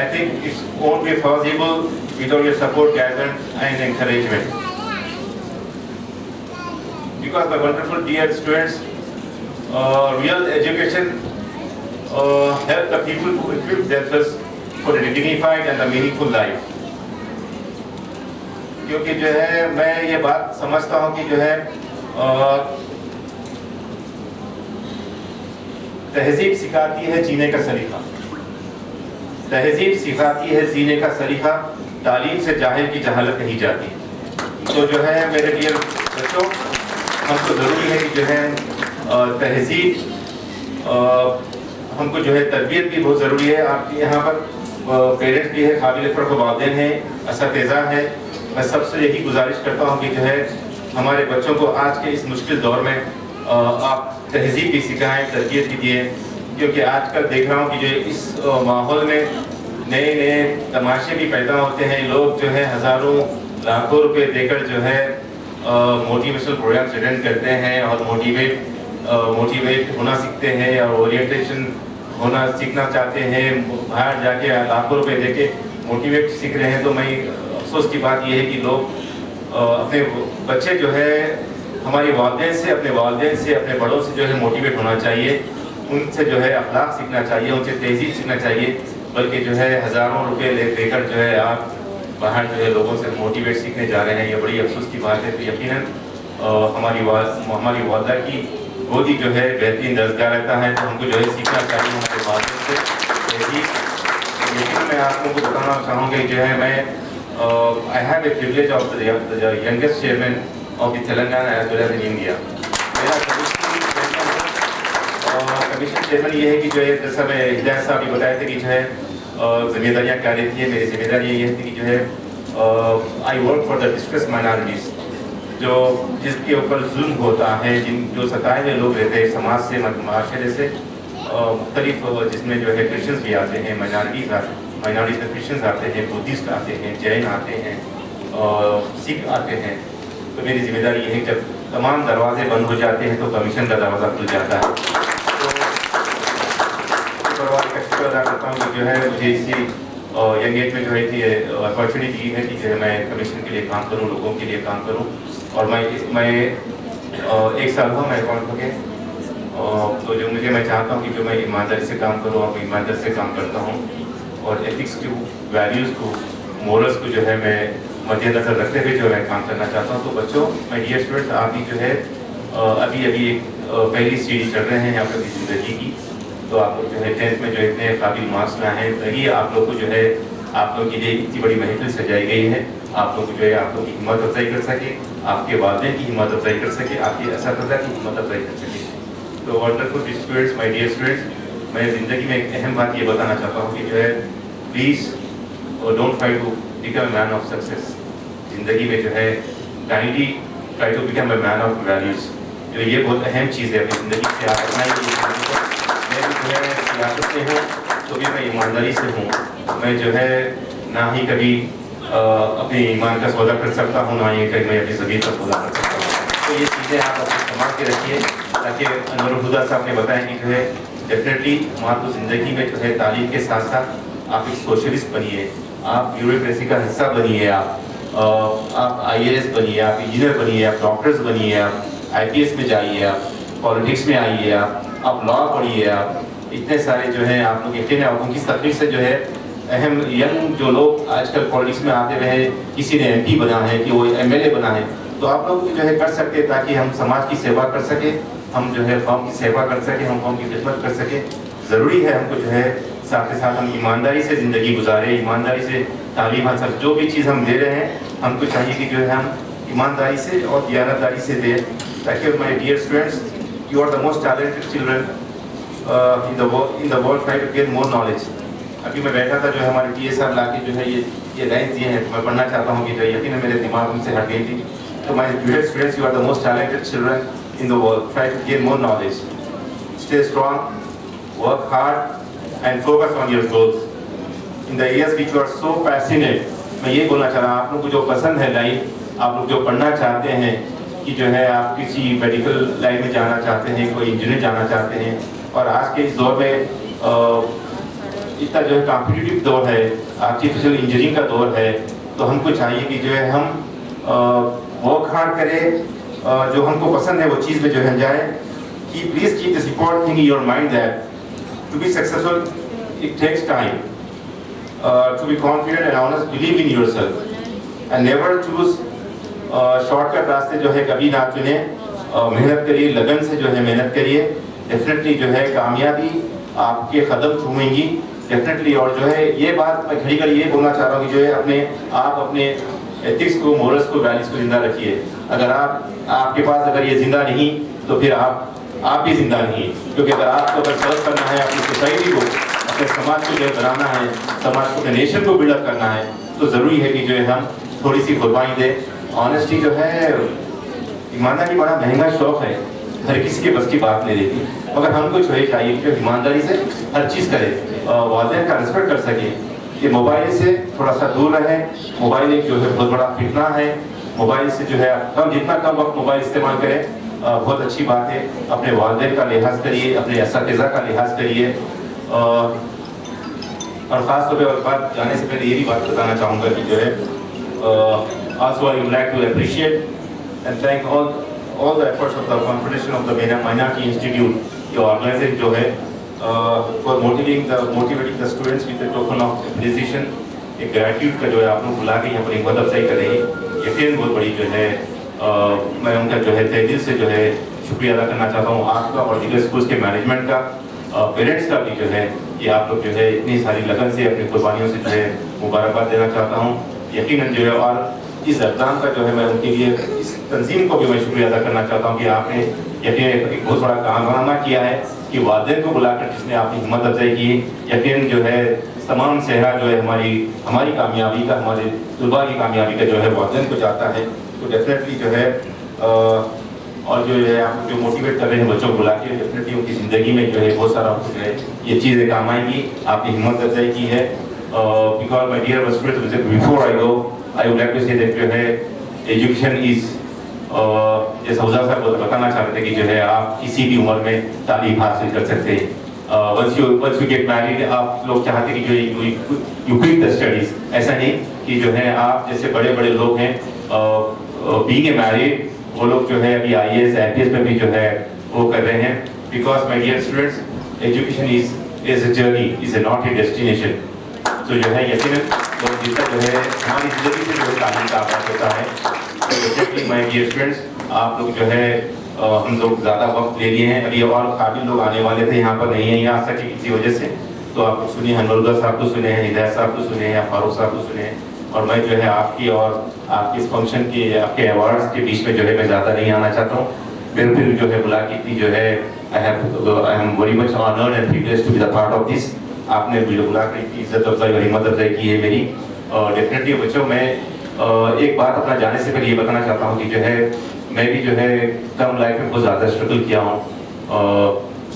I think it won't be possible without your support, guidance and encouragement. Because my wonderful dear students, real education help the people to equip themselves for a dignified and a meaningful life. کیونکہ جو ہے میں یہ بات سمجھتا ہوں کہ جو ہے تہذیب سکھاتی ہے جینے کا سلیقہ، تہذیب سکھاتی ہے جینے کا سلیقہ، تعلیم سے جاہل کی جہالت نہیں جاتی. تو جو ہے میرے ڈیئر بچوں، ہم کو ضروری ہے کہ جو ہے تہذیب، ہم کو جو ہے تربیت بھی بہت ضروری ہے. آپ کے یہاں پر پیرنٹس بھی ہے، قابل فخر والدین ہیں، اساتذہ ہیں. میں سب سے یہی گزارش کرتا ہوں کہ جو ہے ہمارے بچوں کو آج کے اس مشکل دور میں آپ تہذیب بھی سکھائیں، تربیت بھی دیں. کیونکہ آج کل دیکھ رہا ہوں کہ جو اس ماحول میں نئے نئے تماشے بھی پیدا ہوتے ہیں. لوگ جو ہے ہزاروں لاکھوں روپے دے کر جو ہے موٹیویشنل پروگرامس اٹینڈ کرتے ہیں اور موٹیویٹ ہونا سیکھتے ہیں اور اورینٹیشن ہونا سیکھنا چاہتے ہیں. باہر جا کے لاکھوں روپے دے کے موٹیویٹ سیکھ رہے ہیں. تو میں افسوس کی بات یہ ہے کہ لوگ اپنے بچے جو ہے ہماری والدین سے، اپنے بڑوں سے جو ہے موٹیویٹ ہونا چاہیے. ان سے جو ہے اخلاق سیکھنا چاہیے، ان سے تہذیب سیکھنا چاہیے. بلکہ جو ہے ہزاروں روپے دے کر جو ہے آپ باہر جو ہے لوگوں سے موٹیویٹ سیکھنے جا رہے ہیں. یہ بڑی افسوس کی بات ہے. تو یقیناً ہماری والدہ کی گودی جو ہے بہترین درسگاہ رہتا ہے. تو ہم کو جو ہے سیکھنا چاہیے ہمارے والدین سے تہذیب. لیکن میں آپ کو بتانا چاہوں گا کہ جو ہے میں I have a privilege of the youngest chairman of the Telangana as well as in India. میرا کمیشن چیئرمین یہ ہے کہ جو ہے جیسا میں ہدایت صاحب نے بتایا تھا کہ جو ہے ذمہ داریاں کیا رہتی ہیں. میری ذمہ داری یہ تھی کہ جو ہے I work for the distressed minorities، جس کے اوپر ظلم ہوتا ہے، جو ستائے ہوئے لوگ رہتے ہیں سماج سے، معاشرے سے، مختلف جس میں جو ہے کرسچنس بھی آتے ہیں، مائنارٹیز میں کرسچنس آتے ہیں، بدھسٹ آتے ہیں، جین آتے ہیں، سکھ آتے ہیں. تو میری ذمہ داری یہ ہے کہ جب تمام دروازے بند ہو جاتے ہیں تو کمیشن کا دروازہ کھل جاتا ہے. शुक्र अदा करता हूँ कि जो है मुझे इसी यंग एज में जो है कि अपॉर्चुनिटी दी है कि जो है मैं कमीशन के लिए काम करूँ, लोगों के लिए काम करूँ। और मैं 1 साल हुआ मैं अकाउंट हो गया, तो जो मैं चाहता हूँ कि जो मैं ईमानदारी से काम करूँ और ईमानदारी से काम करता हूँ और एथिक्स को, वैल्यूज़ को, मोरल्स को जो है मैं मद्देनजर रखते हुए जो है काम करना चाहता हूँ। तो बच्चों, माय डियर स्टूडेंट्स, आप भी जो है अभी एक पहली सीढ़ी चढ़ रहे हैं आप लोग की ज़िंदगी की। तो आप लोग जो है 10th में जो इतने काबिल मार्क्स लाए हैं, तभी आप लोग को जो है आप लोग के लिए इतनी बड़ी महफिल सजाई गई है। आप लोग जो है आप लोग की हिम्मत अफजाई कर सके, आपके वालिदैन की हिम्मत अफजाई कर सके, आपके असातिज़ा की हिम्मत अफजाई कर सके। तो wonderful students, my dear students, मैं ज़िंदगी में एक अहम बात ये बताना चाहता हूँ कि जो है please don't try to become a man of success. ज़िंदगी में जो है kindly try to become a man of values. जो ये बहुत अहम चीज़ है अपनी ज़िंदगी से आप अपनाइए। मैं भी जो है सियासत से हूँ तो भी मैं ईमानदारी से हूँ। मैं जो है ना ही कभी अपने ईमान का सौदा कर सकता हूँ, ना ही कभी मैं अपनी ज़मीन का सौदा कर सकता हूँ। तो ये चीज़ें आप अपने संभाल के रखिए ताकि अनवर हुदा साहब ने बताया कि जो है डेफिनेटली हमारी ज़िंदगी में जो है तालीम के साथ साथ आप एक सोशलिस्ट बनिए, आप ब्यूरोक्रेसी का हिस्सा बनिए, आप IAS बनिए, आप इंजीनियर बनिए, आप डॉक्टर्स बनिए, आप IPS में जाइए, आप पॉलिटिक्स में आइए, आप लॉ पढ़िए। आप इतने सारे जो हैं आप लोग यकीन है उनकी तकलीफ से जो है अहम यंग जो लोग आजकल पॉलिटिक्स में आते हुए हैं, किसी ने MP बना है कि वो MLA बना है, तो आप लोग जो है कर सकते हैं ताकि हम समाज की सेवा कर सके, हम जो है कौम की सेवा कर सके, हम कौम की खिदमत कर सके। ज़रूरी है हमको जो है साथ के साथ हम ईमानदारी से ज़िंदगी गुजारें, ईमानदारी से तालीम हासिल, जो भी चीज़ हम दे रहे हैं हमको चाहिए कि जो है हम ईमानदारी से और दियानतदारी से दें ताकि my dear students, you are the most talented children in the world, try to get more knowledge। अभी मैं बैठा था जो है हमारे TA साहब लाके जो है ये लाइन दिए हैं, तो मैं पढ़ना चाहता हूँ कि जो यकीन है मेरे दिमाग उनसे हट गई थी। तो my dear students, you are the most talented children in the world, try to gain more knowledge, stay strong, work hard and focus on your goals in the areas which you are so passionate। मैं ये बोलना चाह रहा हूँ आप लोग को जो पसंद है लाइफ, आप लोग जो पढ़ना चाहते हैं कि जो है आप किसी मेडिकल लाइन में जाना चाहते हैं, कोई इंजीनियर जाना चाहते हैं, और आज के इस दौर में इतना जो है कॉम्पिटिटिव दौर है, आर्टिफिशियल इंजीनियरिंग का दौर है, तो हमको चाहिए कि जो है हम वर्क हार्ड करें, जो हमको पसंद है वो चीज़ में जो है जाए। कि please keep this important thing in your mind that to be successful it takes time, to be confident and honest, believe in yourself and never choose shortcut रास्ते जो है कभी ना चुने। मेहनत करिए, लगन से जो है मेहनत करिए, डेफिनेटली जो है कामयाबी आपके कदम चूमेंगी डेफिनेटली। और जो है ये बात मैं खड़ी कर ये बोलना चाह रहा हूँ कि जो है आप अपने एथिक्स को, मोरल्स को, वैल्यूज को जिंदा रखिए। अगर आपके पास अगर ये जिंदा नहीं तो फिर आप भी जिंदा नहीं, क्योंकि अगर आपको अगर सर्व करना है अपनी सोसाइटी को, अपने समाज को जो है बनाना है, समाज को, अपने नेशन को बिल्डअप करना है, तो ज़रूरी है कि जो है हम थोड़ी सी कुर्बानी दें। ऑनेस्टी जो है, ईमानदारी बड़ा महंगा शौक़ है, हर किसी के बस की बात नहीं रहती, मगर हमको जो है चाहिए कि ईमानदारी से हर चीज़ करे, वालिदैन का रिस्पेक्ट कर सके, कि मोबाइल से थोड़ा सा दूर रहे। मोबाइल एक जो है बहुत बड़ा फितना है, मोबाइल से जो है जितना कम वक्त मोबाइल इस्तेमाल करें बहुत अच्छी बात है। अपने वालिदैन का लिहाज करिए, अपने असातिज़ा का लिहाज करिए। और ख़ास तौर पर बात जाने से पहले ये भी बात बताना चाहूँगा कि जो है also I would like to appreciate and thank all the efforts of the Confederation of the Minority Institute, your organization जो है for motivating the students with the token of appreciation, एक gratitude का जो है आप लोग बुला के यहाँ पर एक मदद सही कर रही है, यकीन बहुत बड़ी जो है मैं उनका जो है तहे दिल से जो है शुक्रिया अदा करना चाहता हूँ आपका और दीगर स्कूल्स के मैनेजमेंट का, पेरेंट्स का भी जो है कि आप लोग जो है इतनी सारी लगन से अपनी कुर्बानियों से जो है मुबारकबाद देना चाहता हूँ यकीनन जो है। और इस एग्ज़ाम का जो है मैं उनके लिए इस तंजीम को भी मैं शुक्रिया अदा करना चाहता हूँ कि आपने यकीन एक बहुत बड़ा कारनामा किया है कि वालिदैन को बुलाकर जिसने आपकी हिम्मत अफजाई की। यकीन जो है तमाम सेहरा जो है हमारी कामयाबी का, हमारे तलबा की कामयाबी का जो है वालिदैन को जाता है। तो डेफिनेटली जो है और जो है आप जो मोटिवेट कर रहे हैं बच्चों को बुला के, डेफिनेटली उनकी ज़िंदगी में जो है बहुत सारा जो है ये चीज़ें काम आएंगी, आपकी हिम्मत अफजाई की है। Because my dear students, before I go I would like to say that जो है एजुकेशन इज़, जैसा हुज़ा साहब बताना चाह रहे थे कि जो है आप किसी भी उम्र में तालीम हासिल कर सकते हैं। once you get married آپ لوگ چاہتے ہیں کہ جو you quit the studies. ایسا نہیں کہ جو ہے آپ جیسے بڑے بڑے لوگ ہیں being a married وہ لوگ جو ہے ابھی IAS IPS میں بھی جو ہے وہ کر رہے ہیں. Because my dear students, education is a journey, is not a destination. تو جو ہے یقیناً جس کا جو ہے ہماری زندگی سے جو ہے تعلیم کا آغاز ہوتا ہے. my dear students, آپ لوگ جو ہے ہم لوگ زیادہ وقت لے لیے ہیں. ابھی اور قابل لوگ آنے والے تھے یہاں پر نہیں ہیں یہاں آ سکے کسی وجہ سے. تو آپ لوگ سنیے انورگا صاحب کو سنے ہیں, ہدایت صاحب کو سنے ہیں, فاروق صاحب کو سنے ہیں. اور میں جو ہے آپ کی اور آپ کی اس فنکشن کی آپ کے ایوارڈس کے بیچ میں جو ہے میں زیادہ نہیں آنا چاہتا ہوں. پھر جو ہے بلا کی اتنی جو ہے I am very much honored and privileged to be the part of this. آپ نے مجھے بلا کر اتنی عزت افزائی اور ہمت افزائی کی ہے میری. ڈیفینیٹلی بچوں میں ایک بات اپنا جانے سے پہلے یہ بتانا چاہتا ہوں کہ جو ہے میں بھی جو ہے کم لائف میں بہت زیادہ اسٹرگل کیا ہوں.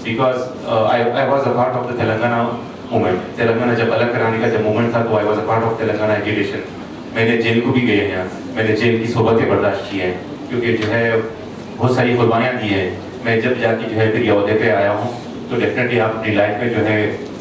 Because I was a part of the Telangana movement. Telangana جب الگ کرانے کا جب موومنٹ تھا تو I was a part of Telangana education. میں نے جیل کو بھی گئے ہیں, میں نے جیل کی صحبتیں برداشت کی ہیں کیونکہ جو ہے بہت ساری قربانیاں دی ہیں. میں جب جا کے جو ہے پھر یہ عہدے پہ آیا ہوں تو ڈیفینیٹلی آپ اپنی لائف میں جو ہے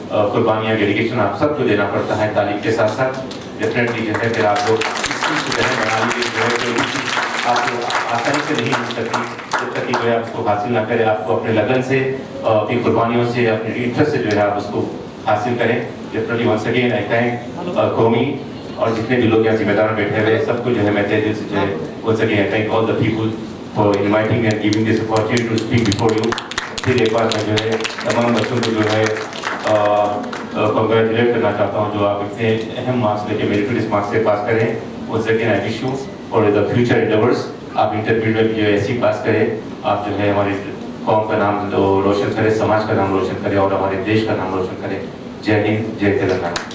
قربانیاں ڈیڈیکیشن آپ سب کو دینا پڑتا ہے تعلیم کے ساتھ ساتھ. ڈیفینیٹلی جو ہے پھر آپ لوگ اس چیز کو جو ہے بنا لیجیے جو ہے کوئی چیز آپ کو آسانی سے نہیں مل سکتی جب تک کہ جو ہے آپ اس کو حاصل نہ کریں. آپ کو اپنے لگن سے اپنی قربانیوں سے اپنے انٹرسٹ سے جو ہے آپ اس کو حاصل کریں. Definitely once again I thank قومی اور جتنے بھی لوگ یہاں ذمہ دار بیٹھے ہوئے سب کو جو ہے میں تہ دل سے جو ہے once again I thank all the people for inviting me and giving this opportunity to speak before you. پھر ایک بار میں جو ہے تمام بچوں کو جو ہے کنگریچولیٹ کرنا چاہتا ہوں جو آپ اتنے اہم مارکس لے کے میریٹریس مارکس سے پاس کریں. Once again I wish you for the future endeavours. آپ انٹرمیڈیٹ میں بھی جو ہے ایسی پاس کریں آپ جو ہے ہماری قوم کا نام روشن کریں, سماج کا نام روشن کریں اور ہمارے دیش کا نام روشن کریں. جے ہند, جے تلنگانہ.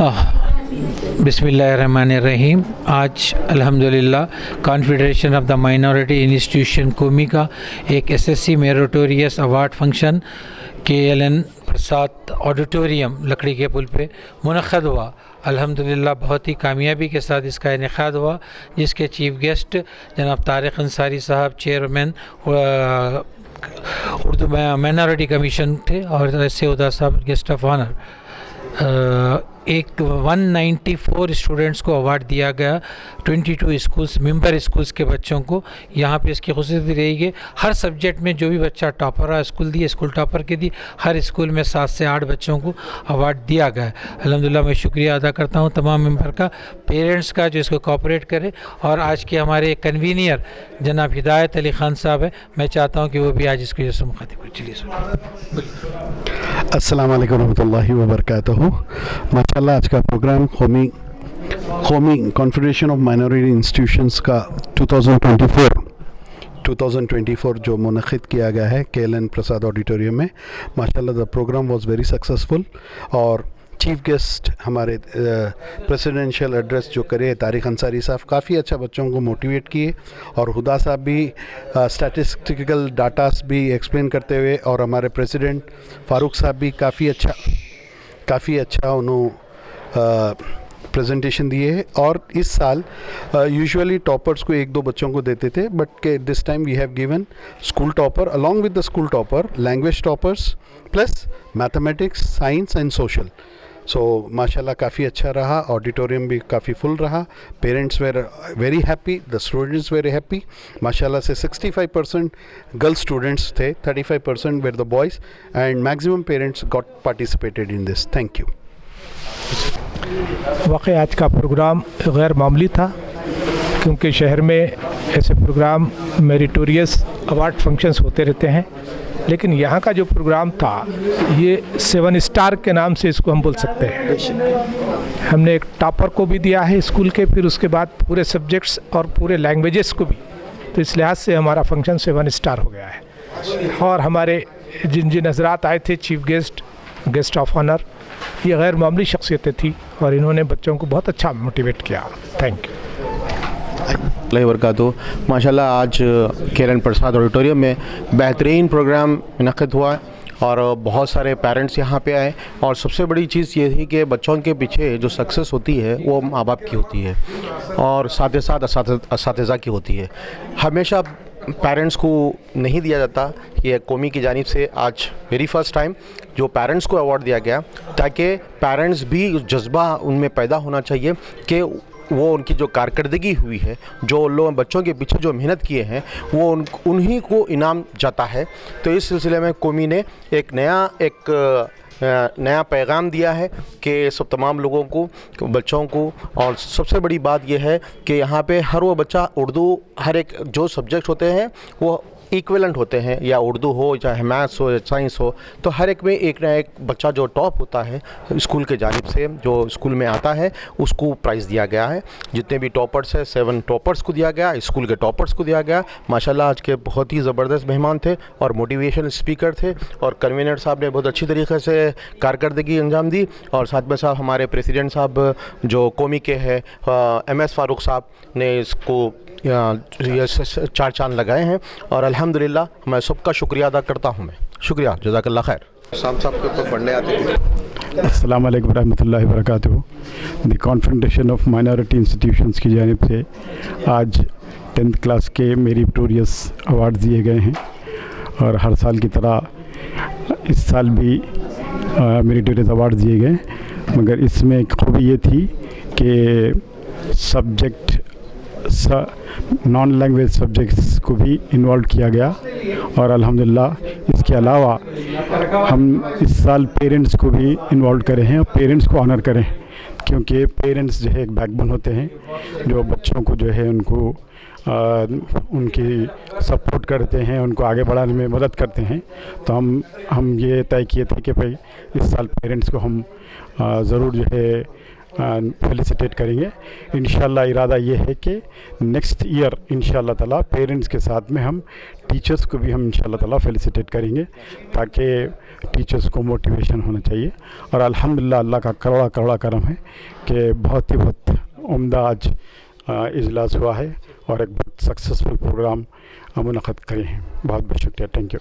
बिस्मिल्लाहिर्रहमानिर्रहीम। आज अल्हम्दुलिल्लाह confederation of the minority institution कोमी का एक SSC meritorious award function KLN Prasad auditorium लकड़ी के पुल पे मुनक़्क़द हुआ। अल्हम्दुलिल्लाह बहुत ही कामयाबी के साथ इसका इनेकाद हुआ, जिसके चीफ गेस्ट जनाब तारिक अंसारी साहब चेयरमैन उर्दू माइनॉरिटी कमीशन थे, और ऐसे उदा साहब गेस्ट ऑफ ऑनर। एक 194 स्टूडेंट्स को अवार्ड दिया गया, 22 स्कूल्स मेंबर स्कूल्स के बच्चों को। यहाँ पे इसकी खुसूसियत रही कि हर सब्जेक्ट में जो भी बच्चा टॉपर रहा स्कूल टॉपर के दी, हर स्कूल में 7 से 8 बच्चों को अवार्ड दिया गया। अल्हम्दुलिल्लाह मैं शुक्रिया अदा करता हूँ तमाम मेंबर का, पेरेंट्स का जो इसको कोऑपरेट करे, और आज के हमारे कन्वीनियर जनाब हिदायत अली ख़ान साहब है, मैं चाहता हूँ कि वो भी आज इसको जैसे मुखातिब करें। चलिए अस्सलाम वालेकुम रहमतुल्लाहि व बरकातहू। माशाल्लाह आज का प्रोग्राम कौमी कॉन्फेडरेशन ऑफ माइनॉरिटी इंस्टीट्यूशंस का 2024 जो मुनक़्क़िद किया गया है KLN प्रसाद ऑडिटोरियम में। माशाल्लाह the programme was very successful, और चीफ गेस्ट हमारे प्रेसिडेंशियल एड्रेस जो करे तारिक अंसारी साहब काफ़ी अच्छा बच्चों को मोटिवेट किए, और हुदा साहब भी स्टैटिस्टिकल डाटास भी एक्सप्लेन करते हुए, और हमारे प्रेसिडेंट फ़ारूक साहब भी काफ़ी अच्छा उन्होंने प्रेजेंटेशन दिए है। और इस साल यूजुअली टॉपर्स को 1-2 बच्चों को देते थे, but this time we have given school topper along with the school topper, language toppers plus mathematics, science and social. So माशाल्लाह काफ़ी अच्छा रहा, ऑडिटोरियम भी काफ़ी फुल रहा, parents were very happy, the students very happy. माशाल्लाह से 65% girls students थे, 35% were the boys, and maximum parents got participated in this. Thank you. वाकई आज का प्रोग्राम गैर मामूली था, क्योंकि शहर में ऐसे प्रोग्राम मेरिटोरियस अवार्ड फंक्शंस होते रहते हैं, लेकिन यहाँ का जो प्रोग्राम था ये 7 स्टार के नाम से इसको हम बोल सकते हैं। हमने एक टॉपर को भी दिया है स्कूल के, फिर उसके बाद पूरे सब्जेक्ट्स और पूरे लैंग्वेजेस को भी, तो इस लिहाज से हमारा फंक्शन 7 स्टार हो गया है। और हमारे जिन हजरात आए थे चीफ गेस्ट ऑफ ऑनर, ये गैर मामूली शख्सियतें थी, और इन्होंने बच्चों को बहुत अच्छा मोटिवेट किया। Thank you. वरकातुहू। माशाल्लाह आज KLN प्रसाद ऑडिटोरियम में बेहतरीन प्रोग्राम मुनक़्क़िद हुआ, और बहुत सारे पेरेंट्स यहाँ पे आए, और सबसे बड़ी चीज़ ये थी कि बच्चों के पीछे जो सक्सेस होती है वो माँ बाप की होती है, और साथ ही साथ असातिज़ा की होती है। हमेशा पेरेंट्स को नहीं दिया जाता, ये कौमी की जानिब से आज वेरी फर्स्ट टाइम जो पेरेंट्स को अवार्ड दिया गया, ताकि पेरेंट्स भी जज्बा उनमें पैदा होना चाहिए कि वो उनकी जो कारकर्दगी हुई है, जो लोग बच्चों के पीछे जो मेहनत किए हैं, वो उन्हीं को इनाम जाता है। तो इस सिलसिले में कौमी ने एक नया पैगाम दिया है कि सब तमाम लोगों को, बच्चों को, और सबसे बड़ी बात यह है कि यहाँ पे हर वो बच्चा उर्दू, हर एक जो सब्जेक्ट होते हैं वो इक्विवेलेंट होते हैं, या उर्दू हो, चाहे मैथ्स हो या साइंस हो, तो हर एक में एक ना एक बच्चा जो टॉप होता है स्कूल के जानिब से, जो स्कूल में आता है उसको प्राइज़ दिया गया है। जितने भी टॉपर्स हैं 7 टॉपर्स को दिया गया, स्कूल के टॉपर्स को दिया गया। माशाल्लाह आज के बहुत ही ज़बरदस्त मेहमान थे, और मोटिवेशनल स्पीकर थे, और कन्वीनर साहब ने बहुत अच्छी तरीके से कारकर्दगी अंजाम दी, और साथ में साथ हमारे प्रेसिडेंट साहब जो कौमी के हैं MS फ़ारूक साहब ने इसको ये 4 चांद लगाए हैं, और अल्हम्दुलिल्लाह मैं सबका शुक्रिया अदा करता हूँ। मैं शुक्रिया, जज़ाकल्लाह खैर। शाम साहब के ऊपर पढ़ने आते थे। अस्सलाम वालेकुम रहमतुल्लाहि व बरकातुहू। The confederation of minority institutions की जानिब से आज 10th क्लास के मेरिटोरियस अवार्ड दिए गए हैं, और हर साल की तरह इस साल भी मेरिटोरियस अवार्ड दिए गए, मगर इसमें एक खूबी ये थी कि सब्जेक्ट नॉन लैंग्वेज सब्जेक्ट्स को भी इन्वॉल्व किया गया, और अल्हम्दुलिल्लाह इसके अलावा हम इस साल पेरेंट्स को भी इन्वॉल्व करे हैं, और पेरेंट्स को ऑनर करें, क्योंकि पेरेंट्स जो है एक बैकबोन होते हैं, जो बच्चों को जो है उनको उनकी सपोर्ट करते हैं, उनको आगे बढ़ाने में मदद करते हैं। तो हम ये तय किए थे कि भाई इस साल पेरेंट्स को हम ज़रूर जो है फेलिसिटेट करेंगे। इंशाल्लाह इरादा ये है कि नेक्स्ट ईयर इंशाल्लाह ताला पेरेंट्स के साथ में हम टीचर्स को भी हम इंशाल्लाह ताला फेलिसिटेट करेंगे, ताकि टीचर्स को मोटिवेशन होना चाहिए। और अल्हम्दुलिल्लाह अल्लाह का करोड़ा करोड़ा करम है कि बहुत ही बहुत उम्दा आज इजलास हुआ है और एक बहुत सक्सेसफुल प्रोग्राम मुनक़द करे हैं। बहुत बहुत शुक्रिया, थैंक यू।